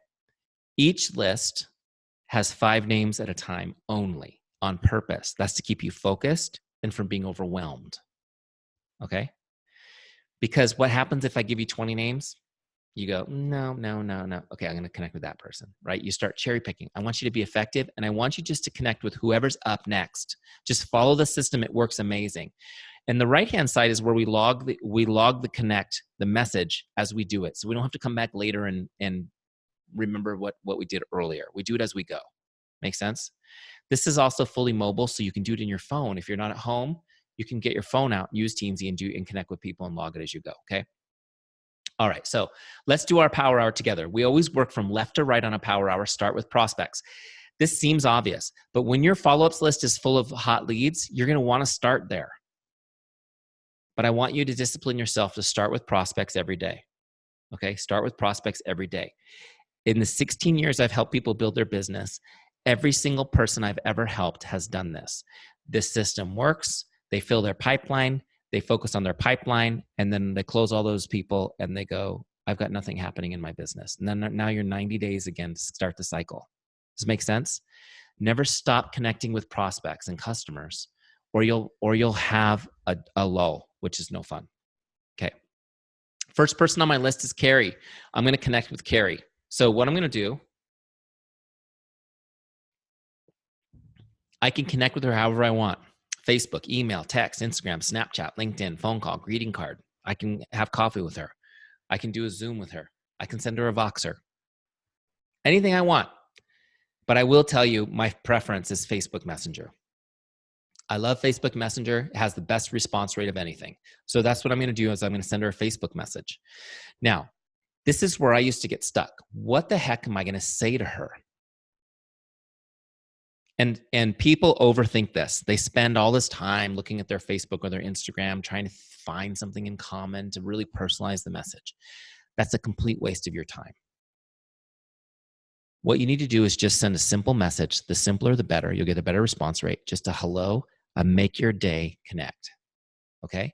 Each list has 5 names at a time only, on purpose. That's to keep you focused and from being overwhelmed. Okay? Because what happens if I give you 20 names? You go, no, no, no, no. Okay, I'm going to connect with that person, right? You start cherry picking. I want you to be effective, and I want you just to connect with whoever's up next. Just follow the system. It works amazing. And the right-hand side is where we log the connect, the message, as we do it. So we don't have to come back later and remember what we did earlier. We do it as we go. Make sense? This is also fully mobile, so you can do it in your phone. If you're not at home, you can get your phone out, use Teamzy, and connect with people and log it as you go, okay? All right, so let's do our Power Hour together. We always work from left to right on a Power Hour, start with prospects. This seems obvious, but when your follow-ups list is full of hot leads, you're gonna wanna start there. But I want you to discipline yourself to start with prospects every day, okay? Start with prospects every day. In the 16 years I've helped people build their business, every single person I've ever helped has done this. This system works. They fill their pipeline, they focus on their pipeline, and then they close all those people and they go, I've got nothing happening in my business. And then now you're 90 days again to start the cycle. Does it make sense? Never stop connecting with prospects and customers, or you'll have a lull, which is no fun. Okay. First person on my list is Carrie. I'm going to connect with Carrie. So what I'm going to do, I can connect with her however I want. Facebook, email, text, Instagram, Snapchat, LinkedIn, phone call, greeting card. I can have coffee with her. I can do a Zoom with her. I can send her a Voxer. Anything I want. But I will tell you, my preference is Facebook Messenger. I love Facebook Messenger. It has the best response rate of anything. So that's what I'm going to do is I'm going to send her a Facebook message. Now, this is where I used to get stuck. What the heck am I going to say to her? And people overthink this. They spend all this time looking at their Facebook or their Instagram, trying to find something in common to really personalize the message. That's a complete waste of your time. What you need to do is just send a simple message. The simpler, the better. You'll get a better response rate. Just a hello, a make your day connect. Okay?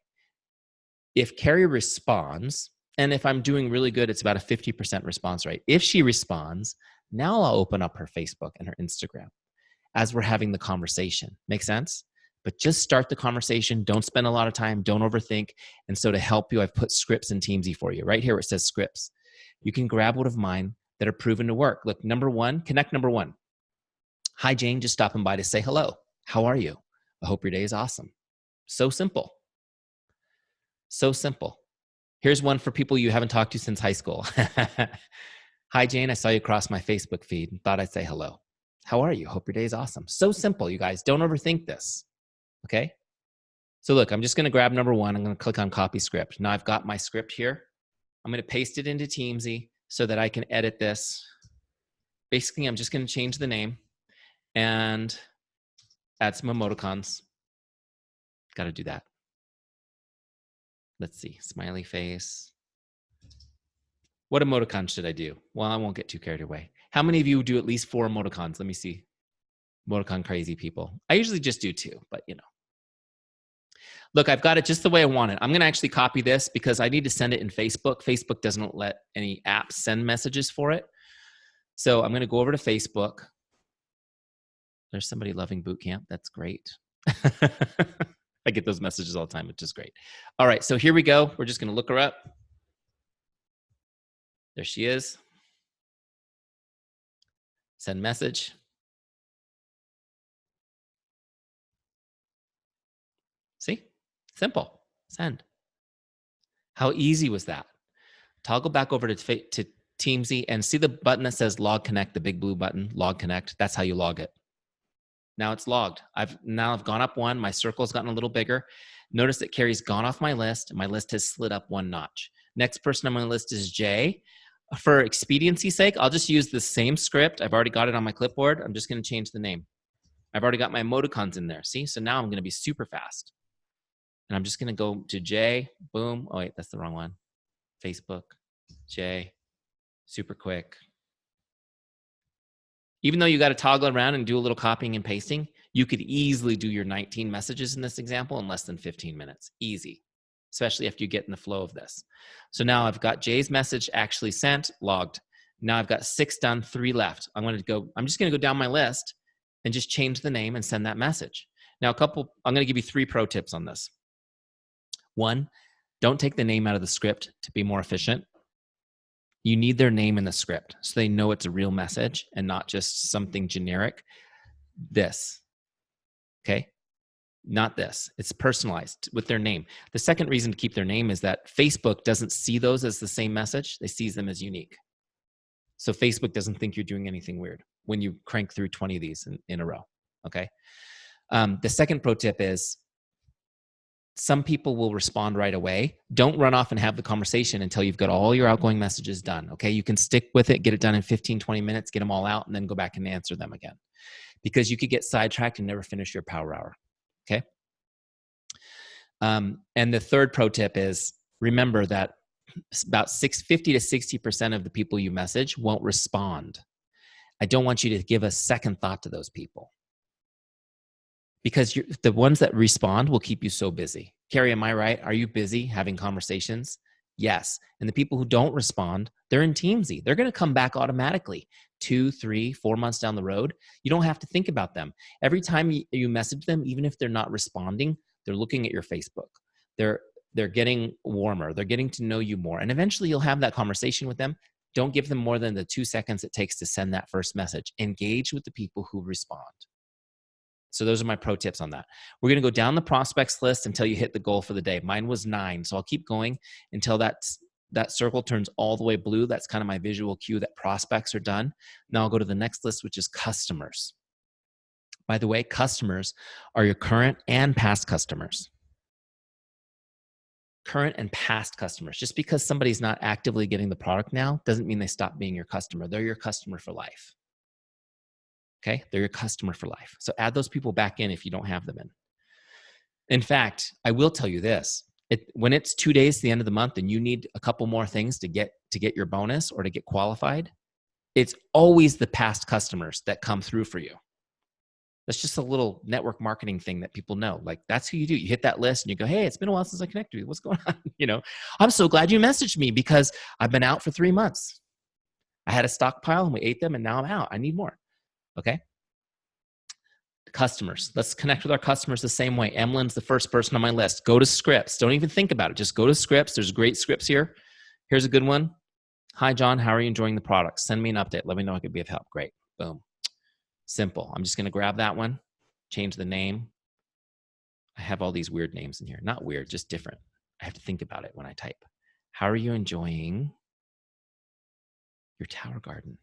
If Carrie responds, and if I'm doing really good, it's about a 50% response rate. If she responds, now I'll open up her Facebook and her Instagram as we're having the conversation. Make sense? But just start the conversation. Don't spend a lot of time. Don't overthink. And so to help you, I've put scripts in Teamzy for you. Right here where it says scripts. You can grab one of mine that are proven to work. Look, number one, connect number one. Hi, Jane, just stopping by to say hello. How are you? I hope your day is awesome. So simple. So simple. Here's one for people you haven't talked to since high school. Hi, Jane, I saw you cross my Facebook feed and thought I'd say hello. How are you? Hope your day is awesome. So simple, you guys. Don't overthink this, okay? So look, I'm just going to grab number one. I'm going to click on copy script. Now I've got my script here. I'm going to paste it into Teamzy so that I can edit this. Basically, I'm just going to change the name and add some emoticons. Got to do that. Let's see, smiley face. What emoticon should I do? Well, I won't get too carried away. How many of you do at least 4 emoticons? Let me see. Emoticon crazy people. I usually just do 2, but you know. Look, I've got it just the way I want it. I'm going to actually copy this because I need to send it in Facebook. Facebook doesn't let any apps send messages for it. So I'm going to go over to Facebook. There's somebody loving boot camp. That's great. I get those messages all the time, which is great. All right, so here we go. We're just going to look her up. There she is. Send message. See? Simple. Send. How easy was that? Toggle back over to Teamzy and see the button that says log connect, the big blue button, log connect. That's how you log it. Now it's logged. I've gone up 1. My circle's gotten a little bigger. Notice that Carrie's gone off my list. My list has slid up 1 notch. Next person on my list is Jay. For expediency's sake, I'll just use the same script. I've already got it on my clipboard. I'm just going to change the name. I've already got my emoticons in there. See? So now I'm going to be super fast. And I'm just going to go to Jay. Boom. Oh, wait, that's the wrong one. Facebook. Jay. Super quick. Even though you got to toggle around and do a little copying and pasting, You could easily do your 19 messages in this example in less than 15 minutes. Easy, especially if you get in the flow of this. So now I've got Jay's message actually sent, logged. Now I've got 6 done, 3 left. I'm just going to go down my list and just change the name and send that message. Now I'm going to give you 3 pro tips on this. 1, don't take the name out of the script to be more efficient. You need their name in the script so they know it's a real message and not just something generic. This, okay? Not this. It's personalized with their name. The second reason to keep their name is that Facebook doesn't see those as the same message. They see them as unique. So Facebook doesn't think you're doing anything weird when you crank through 20 of these in a row, okay? The second pro tip is some people will respond right away. Don't run off and have the conversation until you've got all your outgoing messages done, okay? You can stick with it, get it done in 15, 20 minutes, get them all out, and then go back and answer them again. Because you could get sidetracked and never finish your power hour, okay? And the third pro tip is remember that about 50 to 60% of the people you message won't respond. I don't want you to give a second thought to those people. Because the ones that respond will keep you so busy. Carrie, am I right? Are you busy having conversations? Yes. And the people who don't respond, they're in Teamzy. They're going to come back automatically 2, 3, 4 months down the road. You don't have to think about them. Every time you message them, even if they're not responding, they're looking at your Facebook. They're getting warmer. They're getting to know you more. And eventually you'll have that conversation with them. Don't give them more than the 2 seconds it takes to send that first message. Engage with the people who respond. So those are my pro tips on that. We're going to go down the prospects list until you hit the goal for the day. Mine was 9. So I'll keep going until that circle turns all the way blue. That's kind of my visual cue that prospects are done. Now I'll go to the next list, which is customers. By the way, customers are your current and past customers. Current and past customers. Just because somebody's not actively getting the product now doesn't mean they stop being your customer. They're your customer for life. Okay, they're your customer for life. So add those people back in if you don't have them in. In fact, I will tell you this. When it's 2 days to the end of the month and you need a couple more things to get your bonus or to get qualified, it's always the past customers that come through for you. That's just a little network marketing thing that people know. Like that's who you do. You hit that list and you go, hey, it's been a while since I connected with you. What's going on? I'm so glad you messaged me because I've been out for 3 months. I had a stockpile and we ate them and now I'm out. I need more. Okay. Customers. Let's connect with our customers the same way. Emily's the first person on my list. Go to scripts. Don't even think about it. Just go to scripts. There's great scripts here. Here's a good one. Hi, John. How are you enjoying the product? Send me an update. Let me know I could be of help. Great. Boom. Simple. I'm just going to grab that one, change the name. I have all these weird names in here. Not weird, just different. I have to think about it when I type. How are you enjoying your tower garden?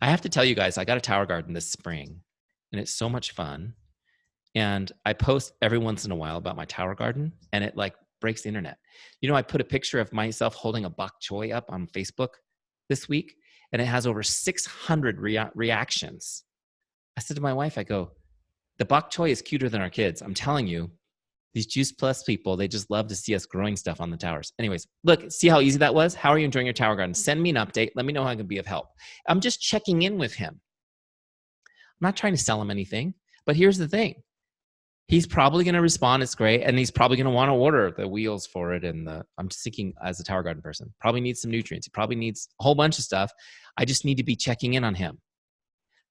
I have to tell you guys, I got a tower garden this spring and it's so much fun. And I post every once in a while about my tower garden and it like breaks the internet. I put a picture of myself holding a bok choy up on Facebook this week and it has over 600 reactions. I said to my wife, I go, the bok choy is cuter than our kids. I'm telling you, these Juice Plus people, they just love to see us growing stuff on the towers. Anyways, look, see how easy that was? How are you enjoying your tower garden? Send me an update. Let me know how I can be of help. I'm just checking in with him. I'm not trying to sell him anything, but here's the thing. He's probably going to respond. It's great. And he's probably going to want to order the wheels for it. And I'm just thinking as a tower garden person, probably needs some nutrients. He probably needs a whole bunch of stuff. I just need to be checking in on him.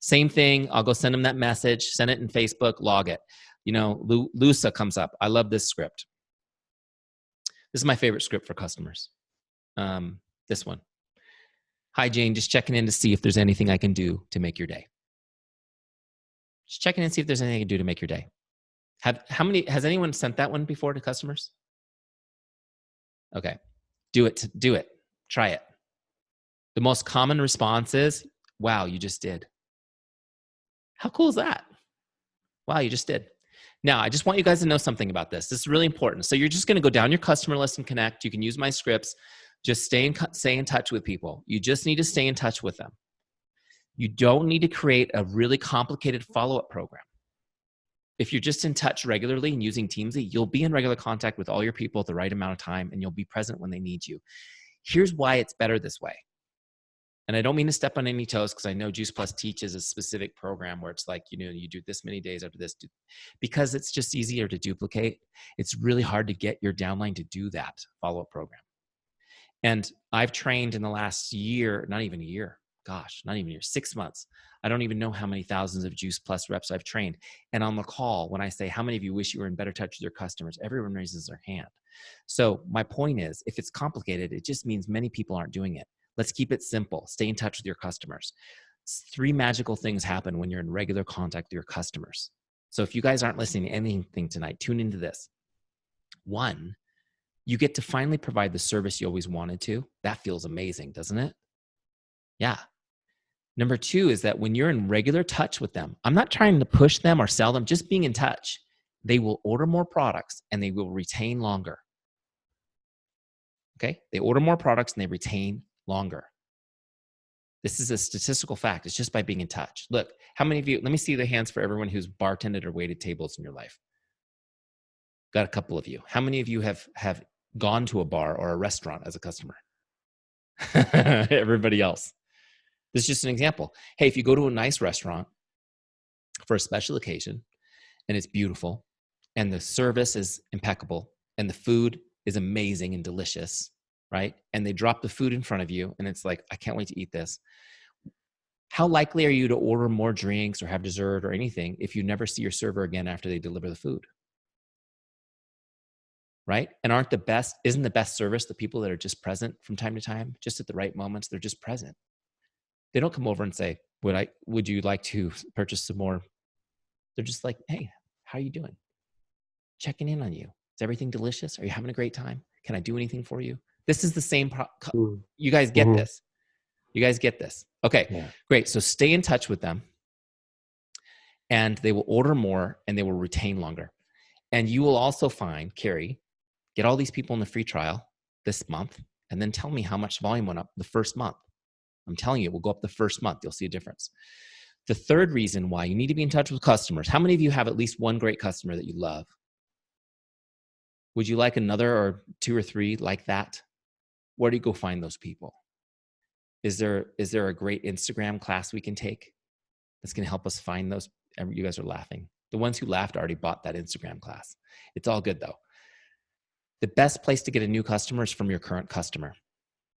Same thing. I'll go send him that message, send it in Facebook, log it. Lusa comes up. I love this script. This is my favorite script for customers. This one. Hi, Jane. Just checking in to see if there's anything I can do to make your day. Just checking in to see if there's anything I can do to make your day. Has anyone sent that one before to customers? Okay. Do it. Try it. The most common response is, wow, you just did. How cool is that? Wow, you just did. Now, I just want you guys to know something about this. This is really important. So you're just going to go down your customer list and connect. You can use my scripts. Just stay in touch with people. You just need to stay in touch with them. You don't need to create a really complicated follow-up program. If you're just in touch regularly and using Teamzy, you'll be in regular contact with all your people at the right amount of time and you'll be present when they need you. Here's why it's better this way. And I don't mean to step on any toes, because I know Juice Plus teaches a specific program where it's like, you do this many days after this, because it's just easier to duplicate. It's really hard to get your downline to do that follow-up program. And I've trained in the last year, not even a year, gosh, not even a year, 6 months. I don't even know how many thousands of Juice Plus reps I've trained. And on the call, when I say, how many of you wish you were in better touch with your customers? Everyone raises their hand. So my point is, if it's complicated, it just means many people aren't doing it. Let's keep it simple. Stay in touch with your customers. 3 magical things happen when you're in regular contact with your customers. So if you guys aren't listening to anything tonight, tune into this. 1, you get to finally provide the service you always wanted to. That feels amazing, doesn't it? Yeah. Number 2 is that when you're in regular touch with them, I'm not trying to push them or sell them, just being in touch. They will order more products and they will retain longer. Okay? They order more products and they retain longer. This is a statistical fact. It's just by being in touch. Look, how many of you, let me see the hands for everyone who's bartended or waited tables in your life. Got a couple of you. How many of you have gone to a bar or a restaurant as a customer? Everybody else. This is just an example. Hey, if you go to a nice restaurant for a special occasion and it's beautiful and the service is impeccable and the food is amazing and delicious, right? And they drop the food in front of you and it's like, I can't wait to eat this. How likely are you to order more drinks or have dessert or anything if you never see your server again after they deliver the food? Right? And isn't the best service the people that are just present from time to time, just at the right moments? They're just present. They don't come over and say, would you like to purchase some more? They're just like, hey, how are you doing? Checking in on you. Is everything delicious? Are you having a great time? Can I do anything for you? This is the same. You guys get this. You guys get this. Okay, great. So stay in touch with them and they will order more and they will retain longer. And you will also find, Carrie, get all these people in the free trial this month and then tell me how much volume went up the first month. I'm telling you, it will go up the first month. You'll see a difference. The third reason why you need to be in touch with customers. How many of you have at least one great customer that you love? Would you like another or 2 or 3 like that? Where do you go find those people? Is there a great Instagram class we can take that's going to help us find those? You guys are laughing. The ones who laughed already bought that Instagram class. It's all good though. The best place to get a new customer is from your current customer.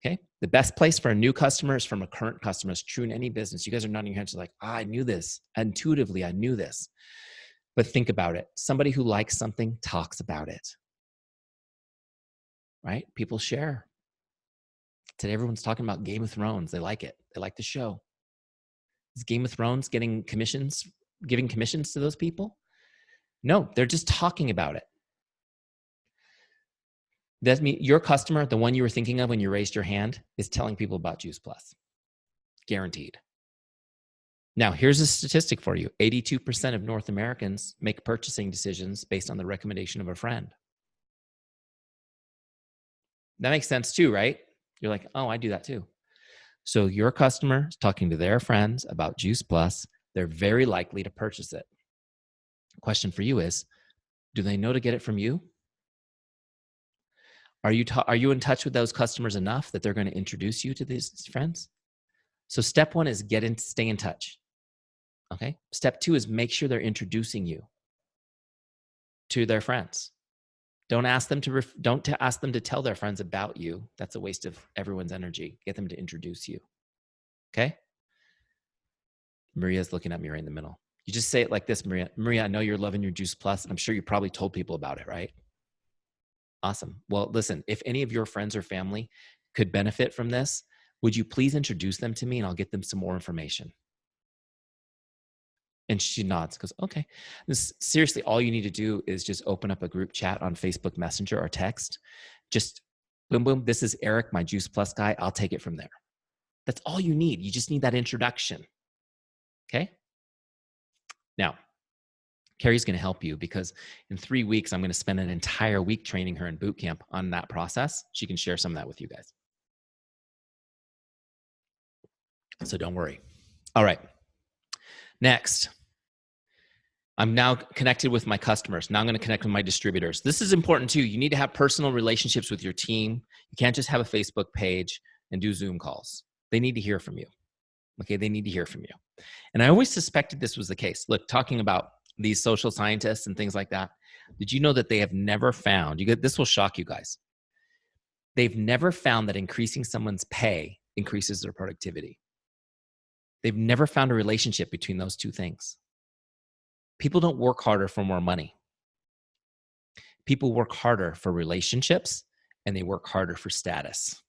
Okay. The best place for a new customer is from a current customer. It's true in any business. You guys are nodding your heads like, I knew this. Intuitively, I knew this. But think about it. Somebody who likes something talks about it. Right? People share. Today, everyone's talking about Game of Thrones. They like it. They like the show. Is Game of Thrones giving commissions to those people? No, they're just talking about it. That means your customer, the one you were thinking of when you raised your hand, is telling people about Juice Plus. Guaranteed. Now, here's a statistic for you. 82% of North Americans make purchasing decisions based on the recommendation of a friend. That makes sense too, right? You're like, oh, I do that too. So your customer is talking to their friends about Juice Plus. They're very likely to purchase it. The question for you is, do they know to get it from you? Are you in touch with those customers enough that they're going to introduce you to these friends? So step 1 is stay in touch. Okay. Step 2 is make sure they're introducing you to their friends. Don't ask them to tell their friends about you. That's a waste of everyone's energy. Get them to introduce you. Okay. Maria's looking at me right in the middle. You just say it like this, Maria. Maria, I know you're loving your Juice Plus. I'm sure you probably told people about it, right? Awesome. Well, listen, if any of your friends or family could benefit from this, would you please introduce them to me and I'll get them some more information? And she nods, goes, okay. Seriously, all you need to do is just open up a group chat on Facebook Messenger or text. Just boom, boom. This is Eric, my Juice Plus guy. I'll take it from there. That's all you need. You just need that introduction. Okay. Now, Carrie's going to help you because in 3 weeks, I'm going to spend an entire week training her in boot camp on that process. She can share some of that with you guys. So don't worry. All right. Next, I'm now connected with my customers. Now I'm going to connect with my distributors. This is important too. You need to have personal relationships with your team. You can't just have a Facebook page and do Zoom calls. They need to hear from you. Okay, they need to hear from you. And I always suspected this was the case. Look, talking about these social scientists and things like that, did you know that they have never found, this will shock you guys. They've never found that increasing someone's pay increases their productivity. They've never found a relationship between those two things. People don't work harder for more money. People work harder for relationships, and they work harder for status.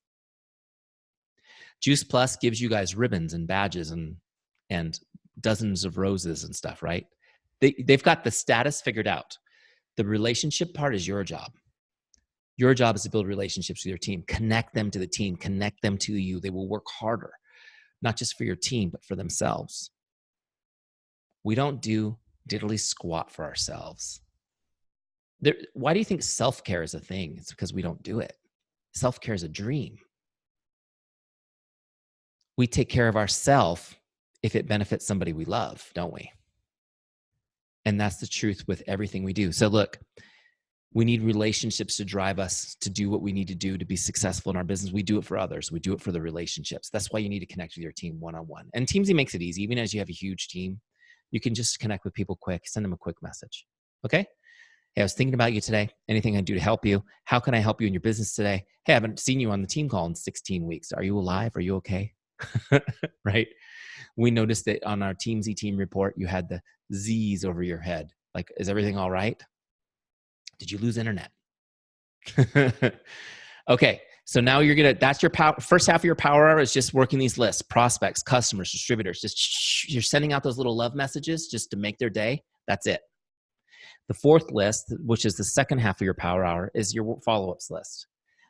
Juice Plus gives you guys ribbons and badges and dozens of roses and stuff, right? They've got the status figured out. The relationship part is your job. Your job is to build relationships with your team. Connect them to the team. Connect them to you. They will work harder, not just for your team, but for themselves. We don't do diddly squat for ourselves. Why do you think self-care is a thing? It's because we don't do it. Self-care is a dream. We take care of ourselves if it benefits somebody we love, don't we? And that's the truth with everything we do. So look, we need relationships to drive us to do what we need to do to be successful in our business. We do it for others. We do it for the relationships. That's why you need to connect with your team one-on-one. And Teamzy makes it easy. Even as you have a huge team, you can just connect with people quick, send them a quick message. Okay? Hey, I was thinking about you today. Anything I can do to help you? How can I help you in your business today? Hey, I haven't seen you on the team call in 16 weeks. Are you alive? Are you okay? Right? We noticed that on our Teamzy team report, you had the Z's over your head. Like, is everything all right? Did you lose internet? Okay, so now that's your power. First half of your power hour is just working these lists, prospects, customers, distributors. You're sending out those little love messages just to make their day. That's it. The fourth list, which is the second half of your power hour, is your follow-ups list.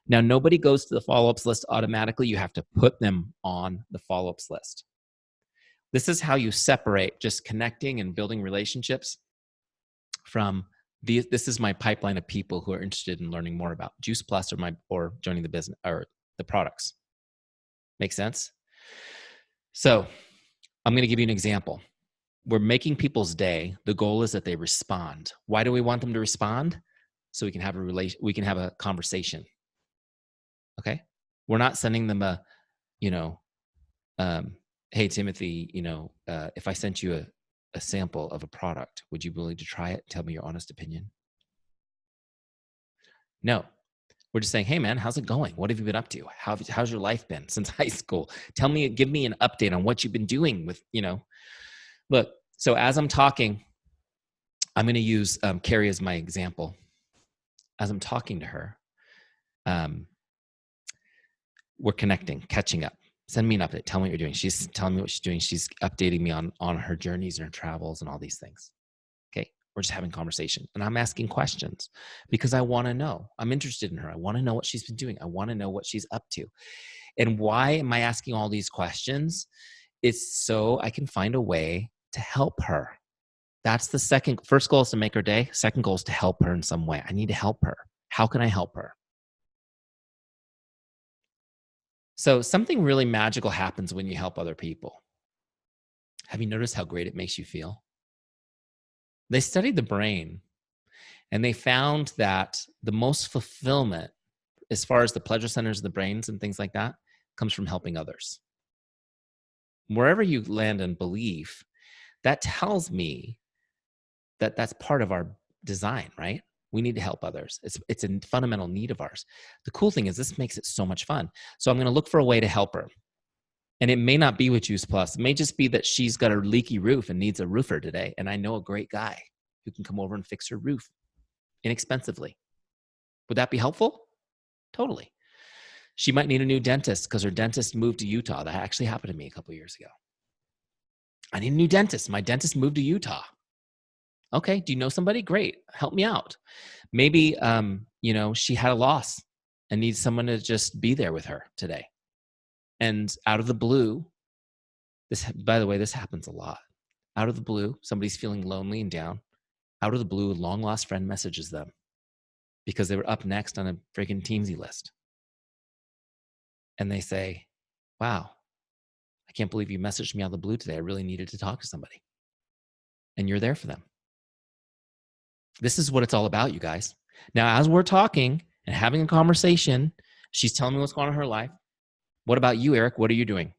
Now, nobody goes to the follow-ups list automatically. You have to put them on the follow-ups list. This is how you separate just connecting and building relationships from this is my pipeline of people who are interested in learning more about Juice Plus or joining the business or the products. Make sense? So I'm going to give you an example. We're making people's day. The goal is that they respond. Why do we want them to respond? So we can have a conversation. Okay? We're not sending them hey, Timothy, if I sent you a sample of a product, would you be willing to try it? Tell me your honest opinion. No, we're just saying, hey man, how's it going? What have you been up to? How's your life been since high school? Give me an update on what you've been doing with, Look, so as I'm talking, I'm going to use Carrie as my example. As I'm talking to her, we're connecting, catching up. Send me an update. Tell me what you're doing. She's telling me what she's doing. She's updating me on her journeys and her travels and all these things. Okay. We're just having conversation. And I'm asking questions because I want to know. I'm interested in her. I want to know what she's been doing. I want to know what she's up to. And why am I asking all these questions? It's so I can find a way to help her. That's the first goal is to make her day. Second goal is to help her in some way. I need to help her. How can I help her? So something really magical happens when you help other people. Have you noticed how great it makes you feel? They studied the brain and they found that the most fulfillment as far as the pleasure centers of the brains and things like that comes from helping others. Wherever you land in belief, that tells me that that's part of our design, right? We need to help others. It's a fundamental need of ours. The cool thing is this makes it so much fun. So I'm going to look for a way to help her. And it may not be with Juice Plus. It may just be that she's got a leaky roof and needs a roofer today. And I know a great guy who can come over and fix her roof inexpensively. Would that be helpful? Totally. She might need a new dentist because her dentist moved to Utah. That actually happened to me a couple of years ago. I need a new dentist. My dentist moved to Utah. Okay, do you know somebody? Great, help me out. Maybe, she had a loss and needs someone to just be there with her today. And out of the blue, by the way, this happens a lot. Out of the blue, somebody's feeling lonely and down. Out of the blue, a long lost friend messages them because they were up next on a freaking Teamzy list. And they say, wow, I can't believe you messaged me out of the blue today. I really needed to talk to somebody. And you're there for them. This is what it's all about, you guys. Now, as we're talking and having a conversation, she's telling me what's going on in her life. What about you, Eric? What are you doing?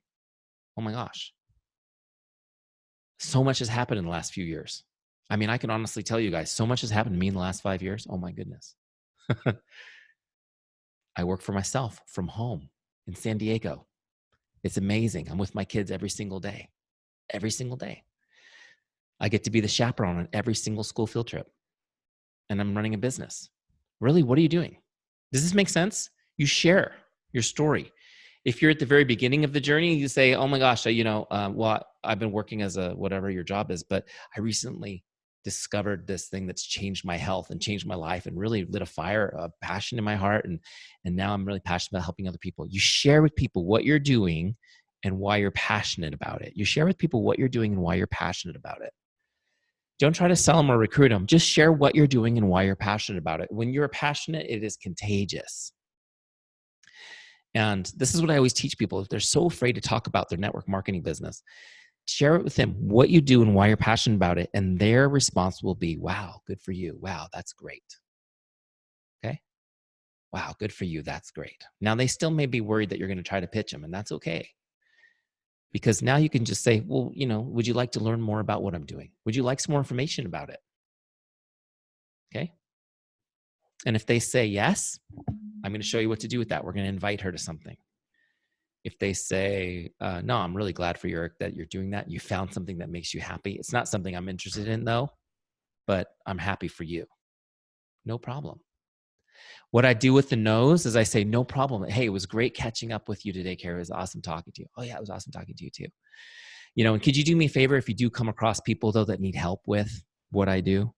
Oh my gosh. So much has happened in the last few years. I mean, I can honestly tell you guys, so much has happened to me in the last 5 years. Oh my goodness. I work for myself from home in San Diego. It's amazing. I'm with my kids every single day. Every single day. I get to be the chaperone on every single school field trip. And I'm running a business. Really, what are you doing? Does this make sense? You share your story. If you're at the very beginning of the journey, you say, oh my gosh, well, I've been working as a whatever your job is, but I recently discovered this thing that's changed my health and changed my life and really lit a fire, a passion in my heart. And now I'm really passionate about helping other people. You share with people what you're doing and why you're passionate about it. You share with people what you're doing and why you're passionate about it. Don't try to sell them or recruit them. Just share what you're doing and why you're passionate about it. When you're passionate, it is contagious. And this is what I always teach people. If they're so afraid to talk about their network marketing business, share it with them, what you do and why you're passionate about it. And their response will be, wow, good for you. Wow, that's great. Okay. Wow, good for you. That's great. Now, they still may be worried that you're going to try to pitch them, and that's okay. Because now you can just say, well, would you like to learn more about what I'm doing? Would you like some more information about it? Okay. And if they say yes, I'm going to show you what to do with that. We're going to invite her to something. If they say, no, I'm really glad for you that you're doing that. You found something that makes you happy. It's not something I'm interested in though, but I'm happy for you. No problem. What I do with the no's is I say, no problem. Hey, it was great catching up with you today, Carrie. It was awesome talking to you. Oh yeah, it was awesome talking to you too. And could you do me a favor if you do come across people though that need help with what I do?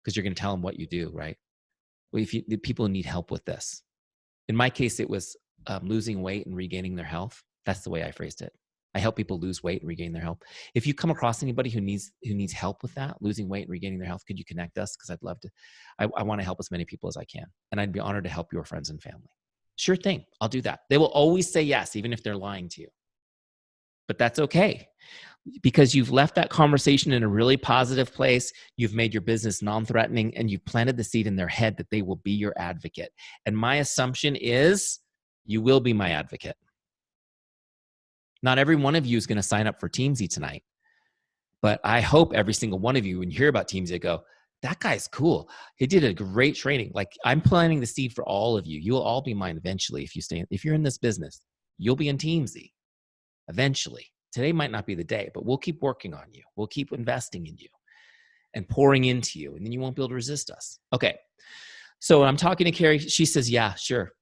Because you're going to tell them what you do, right? Well, if the people need help with this. In my case, it was losing weight and regaining their health. That's the way I phrased it. I help people lose weight and regain their health. If you come across anybody who needs help with that, losing weight and regaining their health, could you connect us? Because I'd love to. I want to help as many people as I can. And I'd be honored to help your friends and family. Sure thing. I'll do that. They will always say yes, even if they're lying to you. But that's okay. Because you've left that conversation in a really positive place, you've made your business non-threatening, and you've planted the seed in their head that they will be your advocate. And my assumption is you will be my advocate. Not every one of you is going to sign up for Teamzy tonight, but I hope every single one of you, when you hear about Teamzy, go, that guy's cool. He did a great training. Like, I'm planting the seed for all of you. You'll all be mine eventually if you're in this business. You'll be in Teamzy eventually. Today might not be the day, but we'll keep working on you. We'll keep investing in you and pouring into you, and then you won't be able to resist us. Okay. So when I'm talking to Carrie, she says, yeah, sure.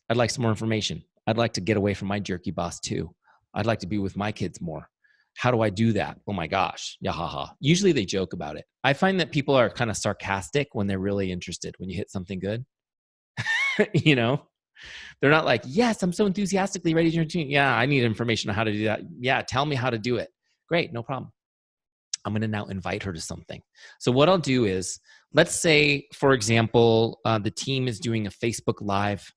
I'd like some more information. I'd like to get away from my jerky boss too. I'd like to be with my kids more. How do I do that? Oh my gosh. Yeah, haha. Usually they joke about it. I find that people are kind of sarcastic when they're really interested, when you hit something good. They're not like, yes, I'm so enthusiastically ready to do. Yeah, I need information on how to do that. Yeah, tell me how to do it. Great, no problem. I'm going to now invite her to something. So what I'll do is, let's say, for example, the team is doing a Facebook Live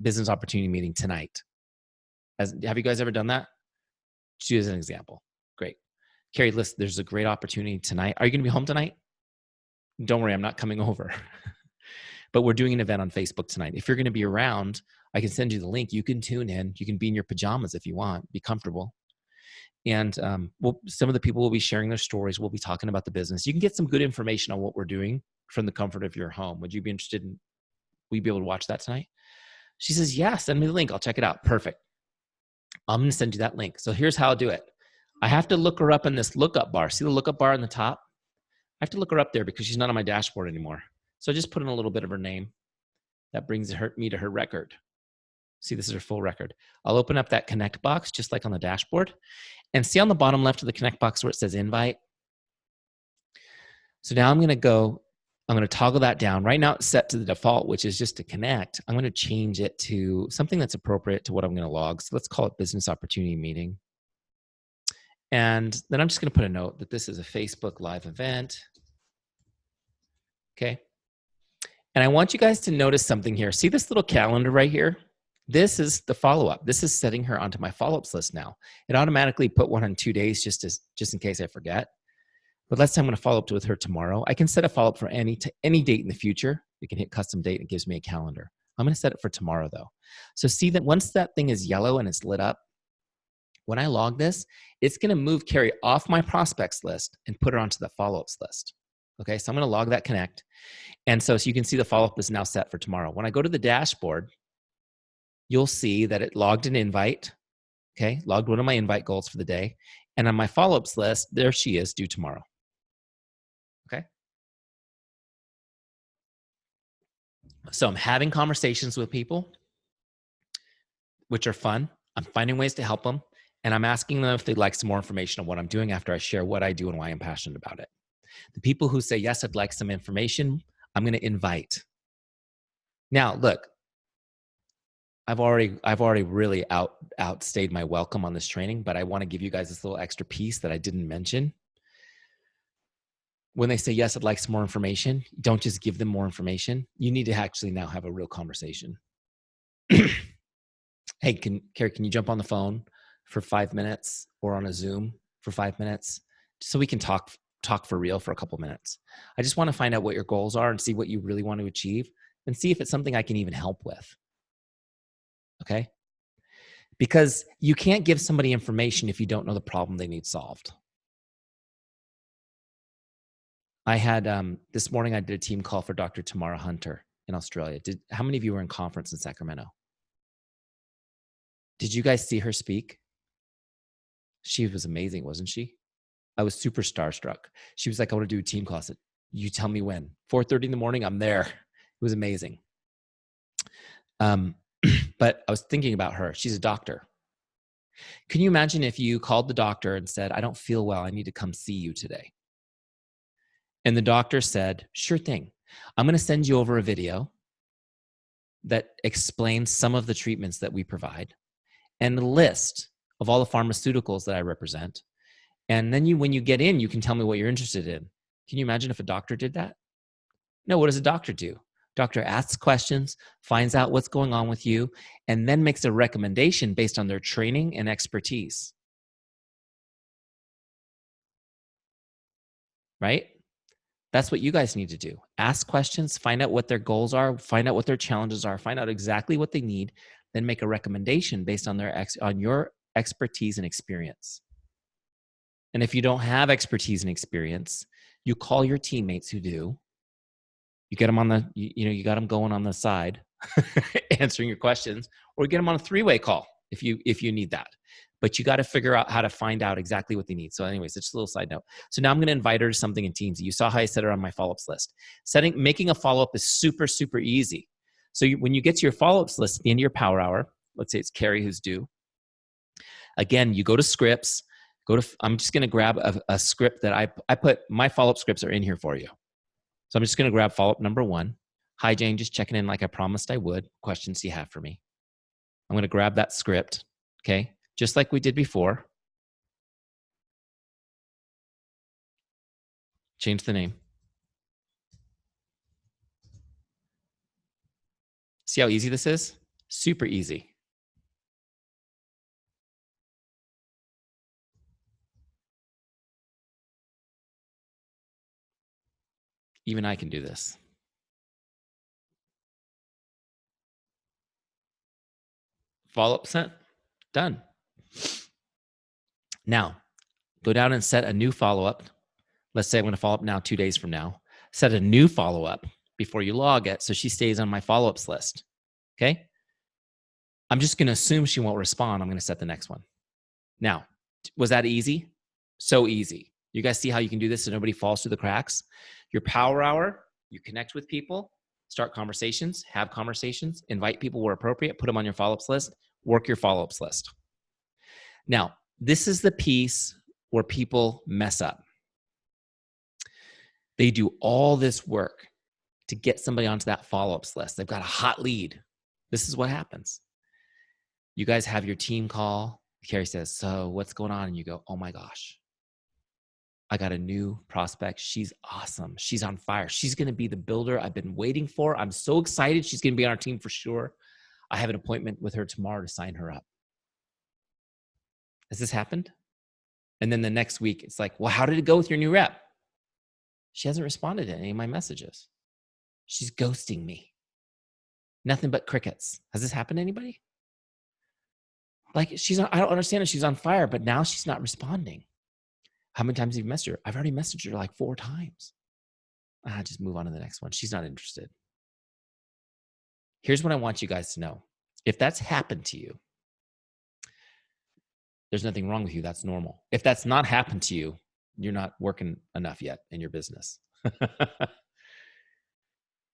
business opportunity meeting tonight. Have you guys ever done that? Just as an example. Great. Carrie, listen, there's a great opportunity tonight. Are you going to be home tonight? Don't worry, I'm not coming over. But we're doing an event on Facebook tonight. If you're going to be around, I can send you the link. You can tune in. You can be in your pajamas if you want. Be comfortable. And some of the people will be sharing their stories. We'll be talking about the business. You can get some good information on what we're doing from the comfort of your home. Would you be interested in, will you be able to watch that tonight? She says, yeah, send me the link. I'll check it out. Perfect. I'm going to send you that link. So here's how I'll do it. I have to look her up in this lookup bar. See the lookup bar on the top? I have to look her up there because she's not on my dashboard anymore. So I just put in a little bit of her name. That brings me to her record. See, this is her full record. I'll open up that connect box, just like on the dashboard. And see on the bottom left of the connect box where it says invite? So now I'm going to toggle that down. Right now it's set to the default, which is just to connect. I'm going to change it to something that's appropriate to what I'm going to log. So let's call it business opportunity meeting. And then I'm just going to put a note that this is a Facebook Live event. Okay. And I want you guys to notice something here. See this little calendar right here? This is the follow-up. This is setting her onto my follow-ups list now. It automatically put one on 2 days just in case I forget. But let's say I'm going to follow up with her tomorrow. I can set a follow-up for any date in the future. You can hit custom date and it gives me a calendar. I'm going to set it for tomorrow though. So see that once that thing is yellow and it's lit up, When I log this, it's going to move Carrie off my prospects list and put her onto the follow-ups list. Okay, so I'm going to log that connect. And so you can see the follow-up is now set for tomorrow. When I go to the dashboard, you'll see that it logged an invite. Okay, logged one of my invite goals for the day. And on my follow-ups list, there she is, due tomorrow. Okay. So I'm having conversations with people, which are fun. I'm finding ways to help them. And I'm asking them if they'd like some more information on what I'm doing after I share what I do and why I'm passionate about it. The people who say, yes, I'd like some information, I'm going to invite. Now, look, I've already really outstayed my welcome on this training, but I want to give you guys this little extra piece that I didn't mention. When they say, yes, I'd like some more information, don't just give them more information. You need to actually now have a real conversation. Hey, Carrie, can you jump on the phone for 5 minutes or on a Zoom for 5 minutes so we can talk for real for a couple minutes? I just want to find out what your goals are and see what you really want to achieve and see if it's something I can even help with. Okay? Because you can't give somebody information if you don't know the problem they need solved. I had, this morning I did a team call for Dr. Tamara Hunter in Australia. How many of you were in conference in Sacramento? Did you guys see her speak? She was amazing, wasn't she? I was super starstruck. She was like, I want to do a team call. I said, you tell me when. 4:30 in the morning, I'm there. It was amazing. But I was thinking about her. She's a doctor. Can you imagine if you called the doctor and said, I don't feel well. I need to come see you today. And the doctor said, sure thing. I'm going to send you over a video that explains some of the treatments that we provide and a list of all the pharmaceuticals that I represent. And then when you get in, you can tell me what you're interested in. Can you imagine if a doctor did that? No, what does a doctor do? Doctor asks questions, finds out what's going on with you, and then makes a recommendation based on their training and expertise. Right? That's what you guys need to do. Ask questions, find out what their goals are, find out what their challenges are, find out exactly what they need, then make a recommendation based on on your expertise and experience. And if you don't have expertise and experience, you call your teammates who do. You get them on the, you got them going on the side, answering your questions, or get them on a 3-way call if you need that. But you got to figure out how to find out exactly what they need. So anyways, it's just a little side note. So now I'm going to invite her to something in Teamzy. You saw how I set her on my follow-ups list. Making a follow-up is super, super easy. So when you get to your follow-ups list at the end of your power hour, let's say it's Carrie who's due. Again, you go to scripts, I'm just going to grab a script that I put, my follow-up scripts are in here for you. So I'm just going to grab follow-up number 1. Hi, Jane, just checking in like I promised I would. Questions you have for me? I'm going to grab that script, okay? Just like we did before. Change the name. See how easy this is? Super easy. Even I can do this. Follow-up sent. Done. Now, go down and set a new follow-up. Let's say I'm going to follow up now 2 days from now. Set a new follow-up before you log it so she stays on my follow-ups list. Okay? I'm just going to assume she won't respond. I'm going to set the next one. Now, was that easy? So easy. You guys see how you can do this so nobody falls through the cracks? Your power hour, you connect with people, start conversations, have conversations, invite people where appropriate, put them on your follow-ups list, work your follow-ups list. Now, this is the piece where people mess up. They do all this work to get somebody onto that follow-ups list. They've got a hot lead. This is what happens. You guys have your team call. Carrie says, so what's going on? And you go, oh my gosh, I got a new prospect. She's awesome. She's on fire. She's going to be the builder I've been waiting for. I'm so excited. She's going to be on our team for sure. I have an appointment with her tomorrow to sign her up. Has this happened? And then the next week, it's like, well, how did it go with your new rep? She hasn't responded to any of my messages. She's ghosting me. Nothing but crickets. Has this happened to anybody? Like I don't understand if she's on fire, but now she's not responding. How many times have you messaged her? I've already messaged her like 4 times. Just move on to the next one. She's not interested. Here's what I want you guys to know. If that's happened to you, there's nothing wrong with you. That's normal. If that's not happened to you, you're not working enough yet in your business.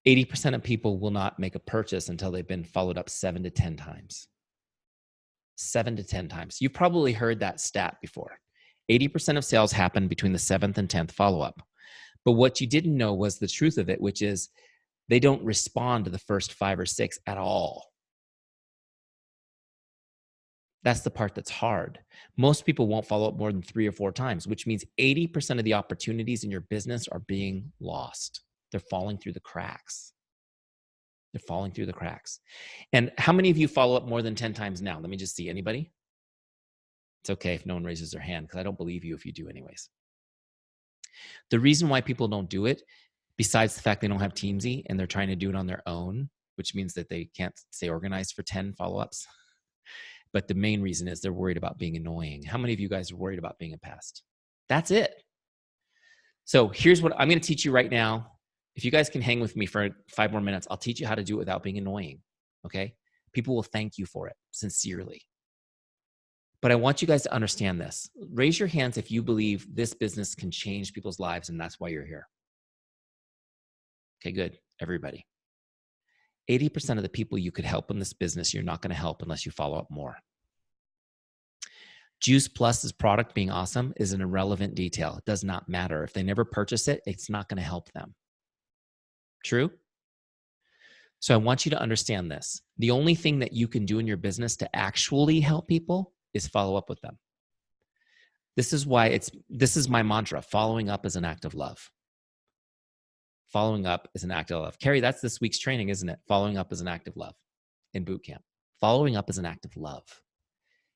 80% of people will not make a purchase until they've been followed up 7 to 10 times. 7 to 10 times. You've probably heard that stat before. 80% of sales happen between the 7th and 10th follow-up. But what you didn't know was the truth of it, which is they don't respond to the first 5 or 6 at all. That's the part that's hard. Most people won't follow up more than 3 or 4 times, which means 80% of the opportunities in your business are being lost. They're falling through the cracks. They're falling through the cracks. And how many of you follow up more than 10 times now? Let me just see. Anybody? It's okay if no one raises their hand because I don't believe you if you do anyways. The reason why people don't do it, besides the fact they don't have Teamzy and they're trying to do it on their own, which means that they can't stay organized for 10 follow-ups. But the main reason is they're worried about being annoying. How many of you guys are worried about being a pest? That's it. So here's what I'm going to teach you right now. If you guys can hang with me for 5 more minutes, I'll teach you how to do it without being annoying. Okay? People will thank you for it sincerely. But I want you guys to understand this. Raise your hands if you believe this business can change people's lives and that's why you're here. Okay, good. Everybody. 80% of the people you could help in this business, you're not going to help unless you follow up more. Juice Plus's product being awesome is an irrelevant detail. It does not matter. If they never purchase it, it's not going to help them. True? So I want you to understand this. The only thing that you can do in your business to actually help people is follow up with them. This is my mantra. Following up is an act of love. Following up is an act of love. Carrie, that's this week's training, isn't it? Following up is an act of love in boot camp. Following up is an act of love.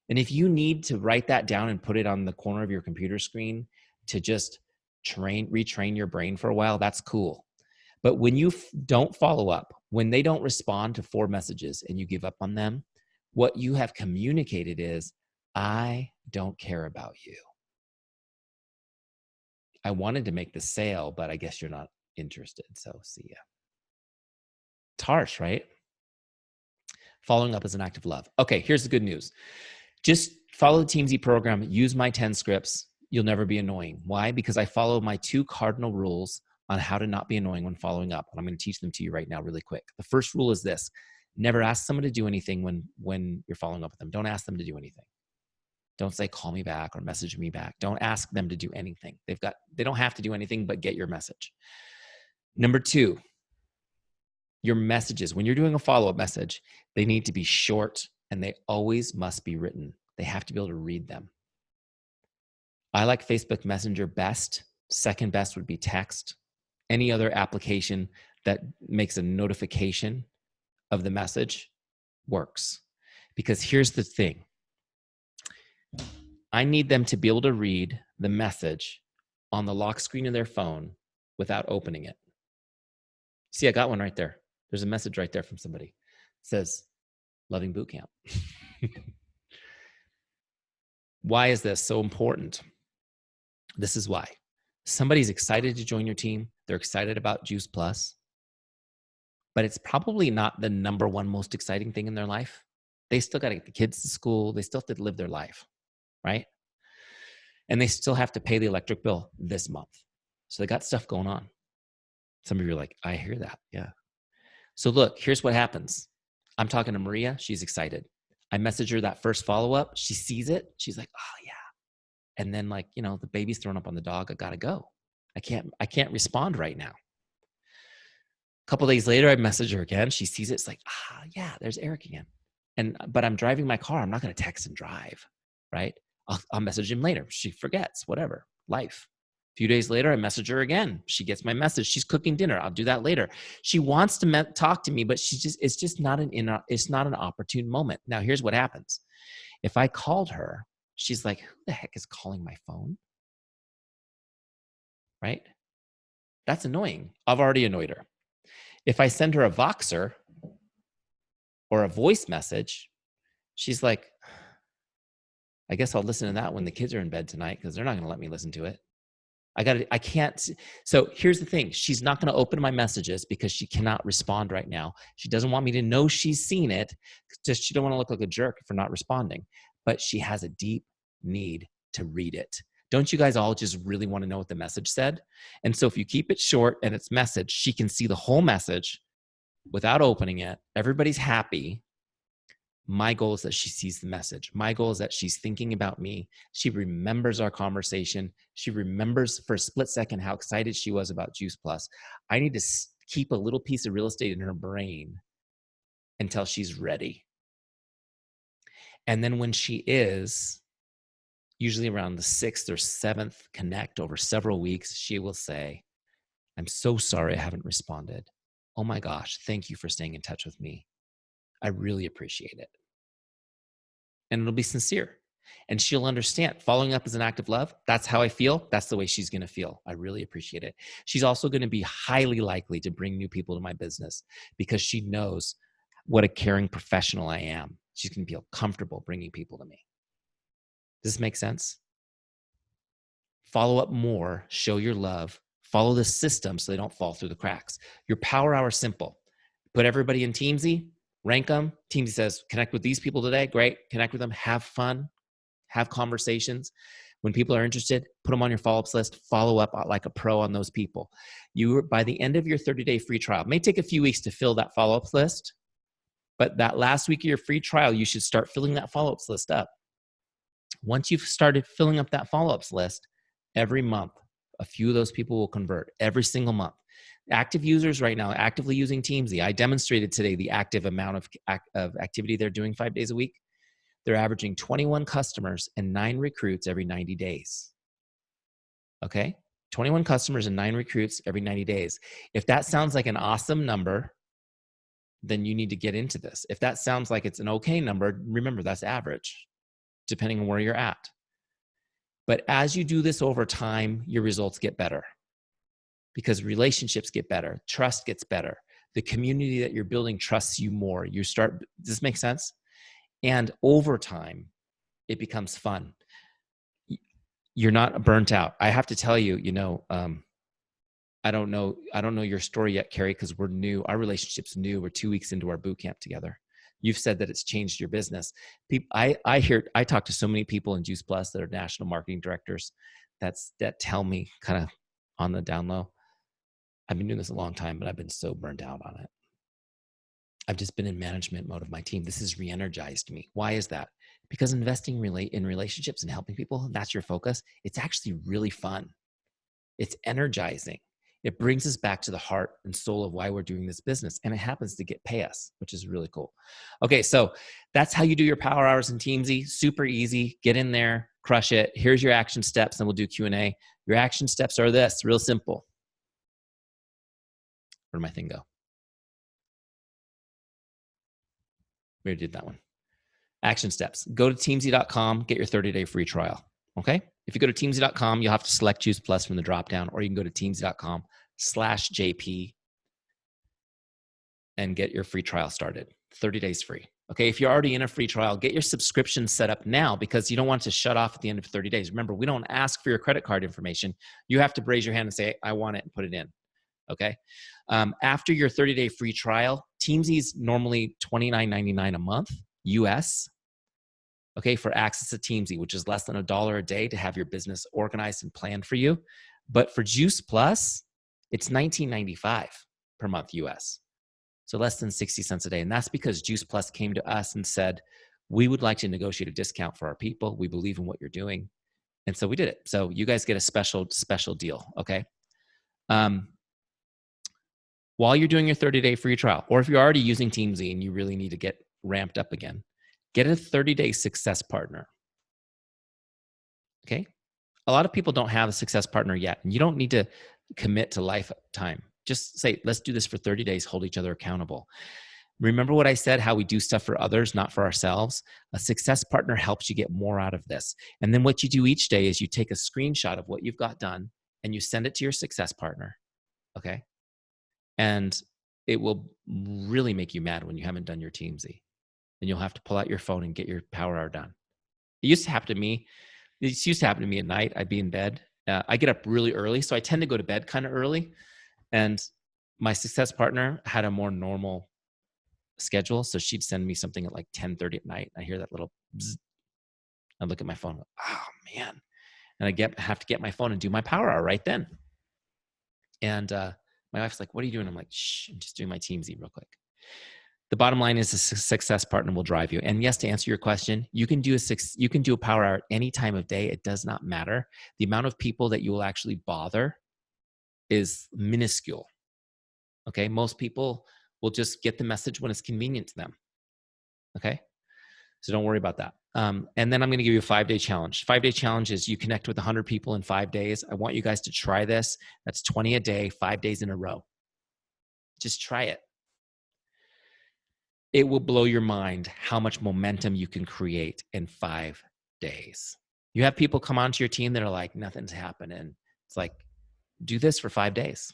And if you need to write that down and put it on the corner of your computer screen to just retrain your brain for a while, that's cool. But when you don't follow up, when they don't respond to 4 messages and you give up on them, what you have communicated is, I don't care about you. I wanted to make the sale, but I guess you're not interested. So see ya. It's harsh, right? Following up is an act of love. Okay, here's the good news. Just follow the Teamzy program. Use my 10 scripts. You'll never be annoying. Why? Because I follow my 2 cardinal rules on how to not be annoying when following up. And I'm going to teach them to you right now really quick. The first rule is this. Never ask someone to do anything when you're following up with them. Don't ask them to do anything. Don't say, call me back or message me back. Don't ask them to do anything. They don't have to do anything but get your message. Number 2, your messages. When you're doing a follow-up message, they need to be short and they always must be written. They have to be able to read them. I like Facebook Messenger best. Second best would be text. Any other application that makes a notification of the message works. Because here's the thing. I need them to be able to read the message on the lock screen of their phone without opening it. See, I got one right there. There's a message right there from somebody. It says, loving boot camp. Why is this so important? This is why. Somebody's excited to join your team. They're excited about Juice Plus, but it's probably not the number one most exciting thing in their life. They still got to get the kids to school. They still have to live their life, right? And they still have to pay the electric bill this month. So they got stuff going on. Some of you are like, I hear that. Yeah. So look, here's what happens. I'm talking to Maria. She's excited. I message her that first follow-up. She sees it. She's like, oh yeah. And then the baby's thrown up on the dog. I got to go. I can't respond right now. A couple days later, I message her again. She sees it. It's like, yeah, there's Eric again. But I'm driving my car. I'm not going to text and drive, right? I'll message him later. She forgets, whatever, life. A few days later, I message her again. She gets my message. She's cooking dinner. I'll do that later. She wants to talk to me, but it's just not an opportune moment. Now, here's what happens. If I called her, she's like, who the heck is calling my phone? Right? That's annoying. I've already annoyed her. If I send her a Voxer or a voice message, she's like, I guess I'll listen to that when the kids are in bed tonight because they're not going to let me listen to it. I can't. So here's the thing. She's not going to open my messages because she cannot respond right now. She doesn't want me to know she's seen it. Just she don't want to look like a jerk for not responding. But she has a deep need to read it. Don't you guys all just really want to know what the message said? And so if you keep it short and it's message, she can see the whole message without opening it. Everybody's happy. My goal is that she sees the message. My goal is that she's thinking about me. She remembers our conversation. She remembers for a split second how excited she was about Juice Plus. I need to keep a little piece of real estate in her brain until she's ready. And then when she is, usually around the 6th or 7th connect over several weeks, she will say, I'm so sorry I haven't responded. Oh my gosh, thank you for staying in touch with me. I really appreciate it. And it'll be sincere. And she'll understand following up is an act of love. That's how I feel. That's the way she's going to feel. I really appreciate it. She's also going to be highly likely to bring new people to my business because she knows what a caring professional I am. She's going to feel comfortable bringing people to me. Does this make sense? Follow up more, show your love, follow the system so they don't fall through the cracks. Your power hour is simple. Put everybody in Teamzy, rank them. Teamzy says, connect with these people today. Great. Connect with them. Have fun. Have conversations. When people are interested, put them on your follow-ups list. Follow up like a pro on those people. You, by the end of your 30-day free trial, it may take a few weeks to fill that follow-ups list, but that last week of your free trial, you should start filling that follow-ups list up. Once you've started filling up that follow-ups list, every month, a few of those people will convert every single month. Active users right now, actively using Teamzy. I demonstrated today the active amount of activity they're doing 5 days a week. They're averaging 21 customers and 9 recruits every 90 days. Okay? 21 customers and 9 recruits every 90 days. If that sounds like an awesome number, then you need to get into this. If that sounds like it's an okay number, remember that's average, depending on where you're at. But as you do this over time, your results get better because relationships get better, trust gets better. The community that you're building trusts you more. Does this make sense? And over time, it becomes fun. You're not burnt out. I have to tell you, I don't know your story yet, Carrie, because we're new. Our relationship's new. We're 2 weeks into our boot camp together. You've said that it's changed your business. I talk to so many people in Juice Plus that are national marketing directors that tell me kind of on the down low, I've been doing this a long time, but I've been so burnt out on it. I've just been in management mode of my team. This has re-energized me. Why is that? Because investing in relationships and helping people, that's your focus. It's actually really fun. It's energizing. It brings us back to the heart and soul of why we're doing this business. And it happens to pay us, which is really cool. Okay, so that's how you do your power hours in Teamzy. Super easy. Get in there, crush it. Here's your action steps, and we'll do Q&A. Your action steps are this, real simple. Where'd my thing go? We already did that one. Action steps. Go to teamzy.com, get your 30-day free trial. Okay? If you go to teamzy.com, you'll have to select Juice Plus from the dropdown, or you can go to teamzy.com/JP and get your free trial started. 30 days free. Okay? If you're already in a free trial, get your subscription set up now because you don't want it to shut off at the end of 30 days. Remember, we don't ask for your credit card information. You have to raise your hand and say, I want it, and put it in. Okay? After your 30-day free trial, Teamzy is normally $29.99 a month, US. Okay, for access to Teamzy, which is less than $1 a day to have your business organized and planned for you. But for Juice Plus, it's $19.95 per month US. So less than 60 cents a day. And that's because Juice Plus came to us and said, we would like to negotiate a discount for our people. We believe in what you're doing. And so we did it. So you guys get a special deal, okay? While you're doing your 30-day free trial, or if you're already using Teamzy and you really need to get ramped up again, get a 30-day success partner. Okay? A lot of people don't have a success partner yet, and you don't need to commit to lifetime. Just say, let's do this for 30 days, hold each other accountable. Remember what I said, how we do stuff for others, not for ourselves? A success partner helps you get more out of this. And then what you do each day is you take a screenshot of what you've got done and you send it to your success partner. Okay? And it will really make you mad when you haven't done your Teamzy. And you'll have to pull out your phone and get your power hour done. It used to happen to me. This used to happen to me at night. I'd be in bed. I get up really early, so I tend to go to bed kind of early. And my success partner had a more normal schedule, so she'd send me something at like 10:30 at night. I hear that little bzz. I look at my phone. Oh man! And I have to get my phone and do my power hour right then. And my wife's like, "What are you doing?" I'm like, "Shh, I'm just doing my Teamzy real quick." The bottom line is a success partner will drive you. And yes, to answer your question, you can do a power hour any time of day. It does not matter. The amount of people that you will actually bother is minuscule. Okay. Most people will just get the message when it's convenient to them. Okay. So don't worry about that. And then I'm going to give you a 5-day challenge. 5-day challenge is you connect with 100 people in 5 days. I want you guys to try this. That's 20 a day, 5 days in a row. Just try it. It will blow your mind how much momentum you can create in 5 days. You have people come onto your team that are like, nothing's happening. It's like, do this for 5 days.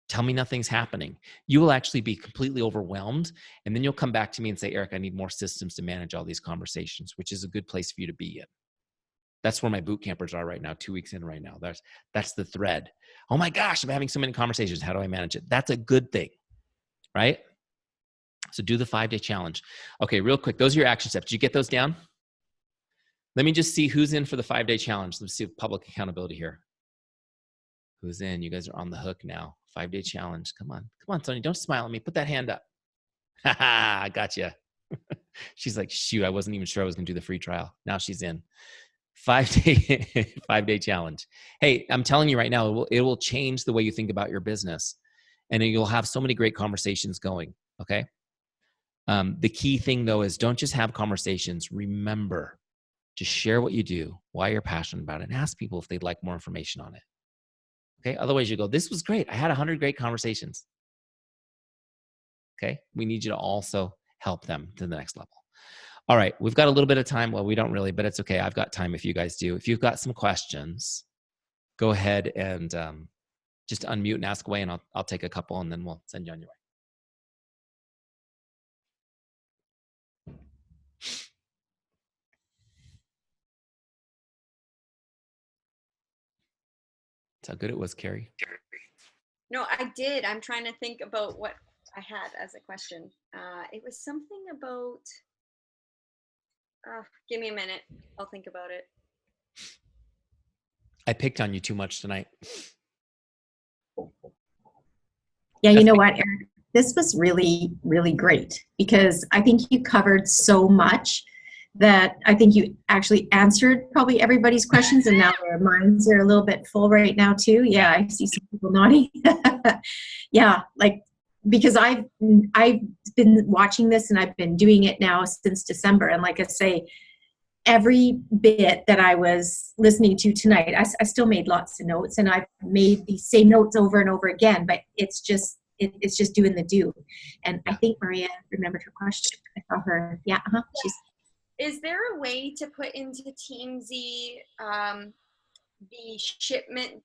Tell me nothing's happening. You will actually be completely overwhelmed. And then you'll come back to me and say, Eric, I need more systems to manage all these conversations, which is a good place for you to be in. That's where my boot campers are right now, 2 weeks in right now. That's the thread. Oh my gosh, I'm having so many conversations. How do I manage it? That's a good thing, right? So do the 5-day challenge. Okay, real quick. Those are your action steps. Did you get those down? Let me just see who's in for the 5-day challenge. Let's see public accountability here. Who's in? You guys are on the hook now. 5-day challenge. Come on. Come on, Tony. Don't smile at me. Put that hand up. Ha ha, I got you. She's like, shoot, I wasn't even sure I was going to do the free trial. Now she's in. 5-day challenge. Hey, I'm telling you right now, it will change the way you think about your business. And you'll have so many great conversations going. Okay. The key thing though is don't just have conversations. Remember to share what you do, why you're passionate about it, and ask people if they'd like more information on it. Okay. Otherwise you go, this was great. I had 100 great conversations. Okay. We need you to also help them to the next level. All right. We've got a little bit of time. Well, we don't really, but it's okay. I've got time if you guys do. If you've got some questions, go ahead and just unmute and ask away, and I'll take a couple and then we'll send you on your way. That's how good it was, Carrie. No, I did. I'm trying to think about what I had as a question. It was something about, give me a minute. I'll think about it. I picked on you too much tonight. Yeah, you know what, Eric? This was really, really great because I think you covered so much that I think you actually answered probably everybody's questions, and now their minds are a little bit full right now too. Yeah, I see some people nodding. Yeah, like because I've been watching this and I've been doing it now since December, and like I say, every bit that I was listening to tonight, I still made lots of notes, and I've made these same notes over and over again, but it's just doing the do. And I think Maria remembered her question. I saw her. Yeah. Is there a way to put into Teamzy the shipment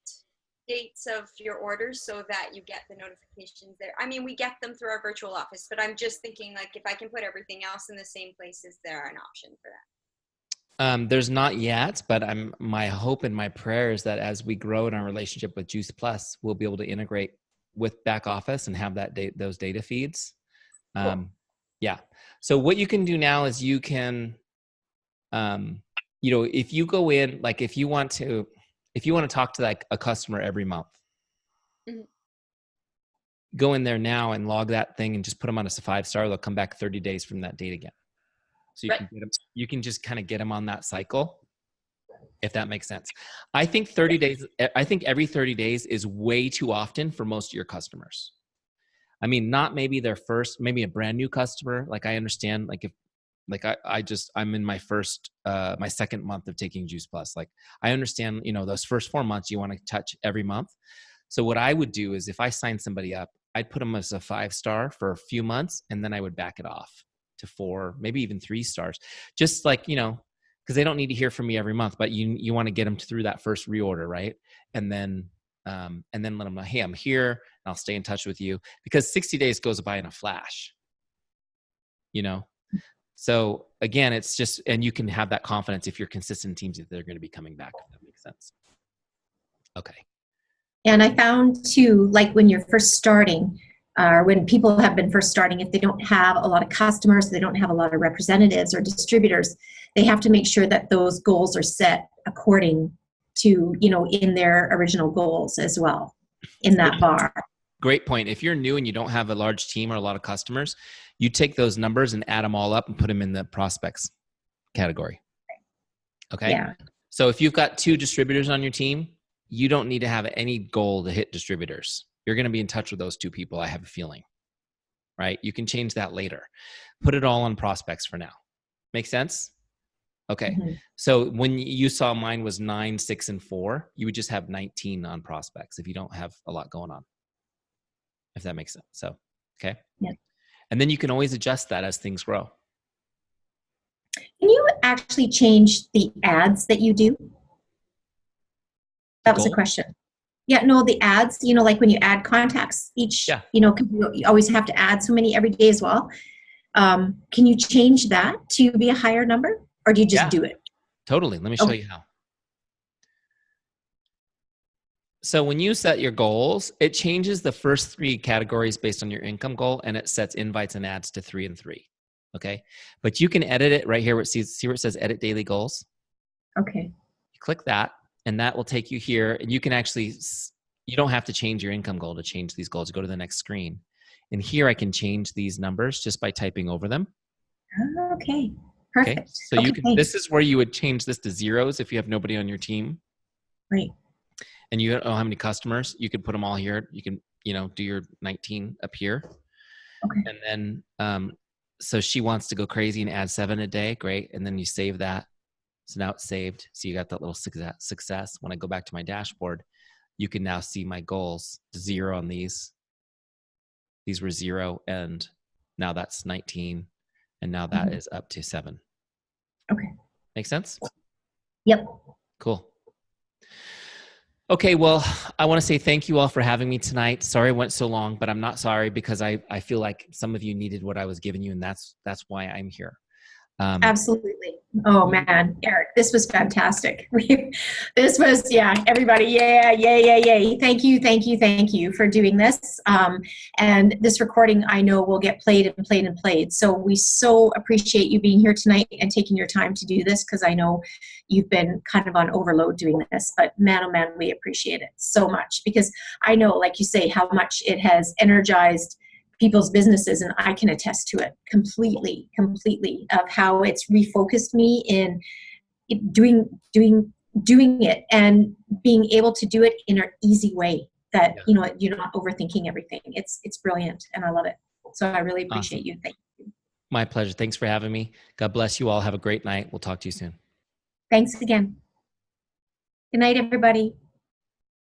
dates of your orders so that you get the notifications there? I mean, we get them through our virtual office, but I'm just thinking like if I can put everything else in the same place, is there an option for that? There's not yet, but my hope and my prayer is that as we grow in our relationship with Juice Plus, we'll be able to integrate with back office and have those data feeds. Cool. Yeah. So what you can do now is you can, if you go in, like if you want to talk to like a customer every month, mm-hmm. Go in there now and log that thing and just put them on as a 5-star. They'll come back 30 days from that date again. So you can just kind of get them on that cycle, if that makes sense. I think every 30 days is way too often for most of your customers. I mean, not maybe maybe a brand new customer. Like I understand, I'm in my my second month of taking Juice Plus. Like I understand, those first 4 months you want to touch every month. So what I would do is if I sign somebody up, I'd put them as a 5-star for a few months, and then I would back it off to 4, maybe even 3 stars. Just like, because they don't need to hear from me every month, but you want to get them through that first reorder, right? And then let them know, hey, I'm here, and I'll stay in touch with you, because 60 days goes by in a flash, So again, it's just, and you can have that confidence if you're consistent teams that they're going to be coming back, if that makes sense. Okay. And I found too, like when you're first starting, or when people have been first starting, if they don't have a lot of customers, they don't have a lot of representatives or distributors, they have to make sure that those goals are set according to, in their original goals as well, in that bar. Great point. If you're new and you don't have a large team or a lot of customers, you take those numbers and add them all up and put them in the prospects category. Okay. Yeah. So if you've got 2 distributors on your team, you don't need to have any goal to hit distributors. You're going to be in touch with those 2 people, I have a feeling, right? You can change that later. Put it all on prospects for now. Make sense? Okay. Mm-hmm. So when you saw mine was 9, 6, and 4, you would just have 19 on prospects if you don't have a lot going on, if that makes sense. So, okay. Yeah. And then you can always adjust that as things grow. Can you actually change the ads that you do? That was a question. Yeah, no, the ads, like when you add contacts each, 'cause you always have to add so many every day as well. Can you change that to be a higher number, or do you just do it? Totally. Let me show you how. So when you set your goals, it changes the first 3 categories based on your income goal, and it sets invites and ads to 3 and 3. Okay. But you can edit it right here. See where it says edit daily goals? Okay. You click that, and that will take you here. And you can actually, you don't have to change your income goal to change these goals. Go to the next screen. And here I can change these numbers just by typing over them. Okay. Perfect. Okay. So you can, this is where you would change this to zeros if you have nobody on your team. Right. And you don't know how many customers, you could put them all here. You can, do your 19 up here. Okay. And then, so she wants to go crazy and add 7 a day. Great. And then you save that. So now it's saved. So you got that little success. When I go back to my dashboard, you can now see my goals. 0 on these. These were 0. And now that's 19. And now that is up to 7. Okay. Make sense? Yep. Cool. Okay, well, I want to say thank you all for having me tonight. Sorry I went so long, but I'm not sorry because I feel like some of you needed what I was giving you, and that's why I'm here. Absolutely. Oh man, Eric, this was fantastic. This was, everybody, yay. Thank you for doing this. And this recording, I know, will get played and played and played. So we so appreciate you being here tonight and taking your time to do this, because I know you've been kind of on overload doing this, but man, oh man, we appreciate it so much, because I know, like you say, how much it has energized people's businesses, and I can attest to it completely of how it's refocused me in doing it and being able to do it in an easy way that you're not overthinking everything. It's brilliant, and I love it. So I really appreciate you. Thank you. My pleasure. Thanks for having me. God bless you all. Have a great night. We'll talk to you soon. Thanks again. Good night, everybody.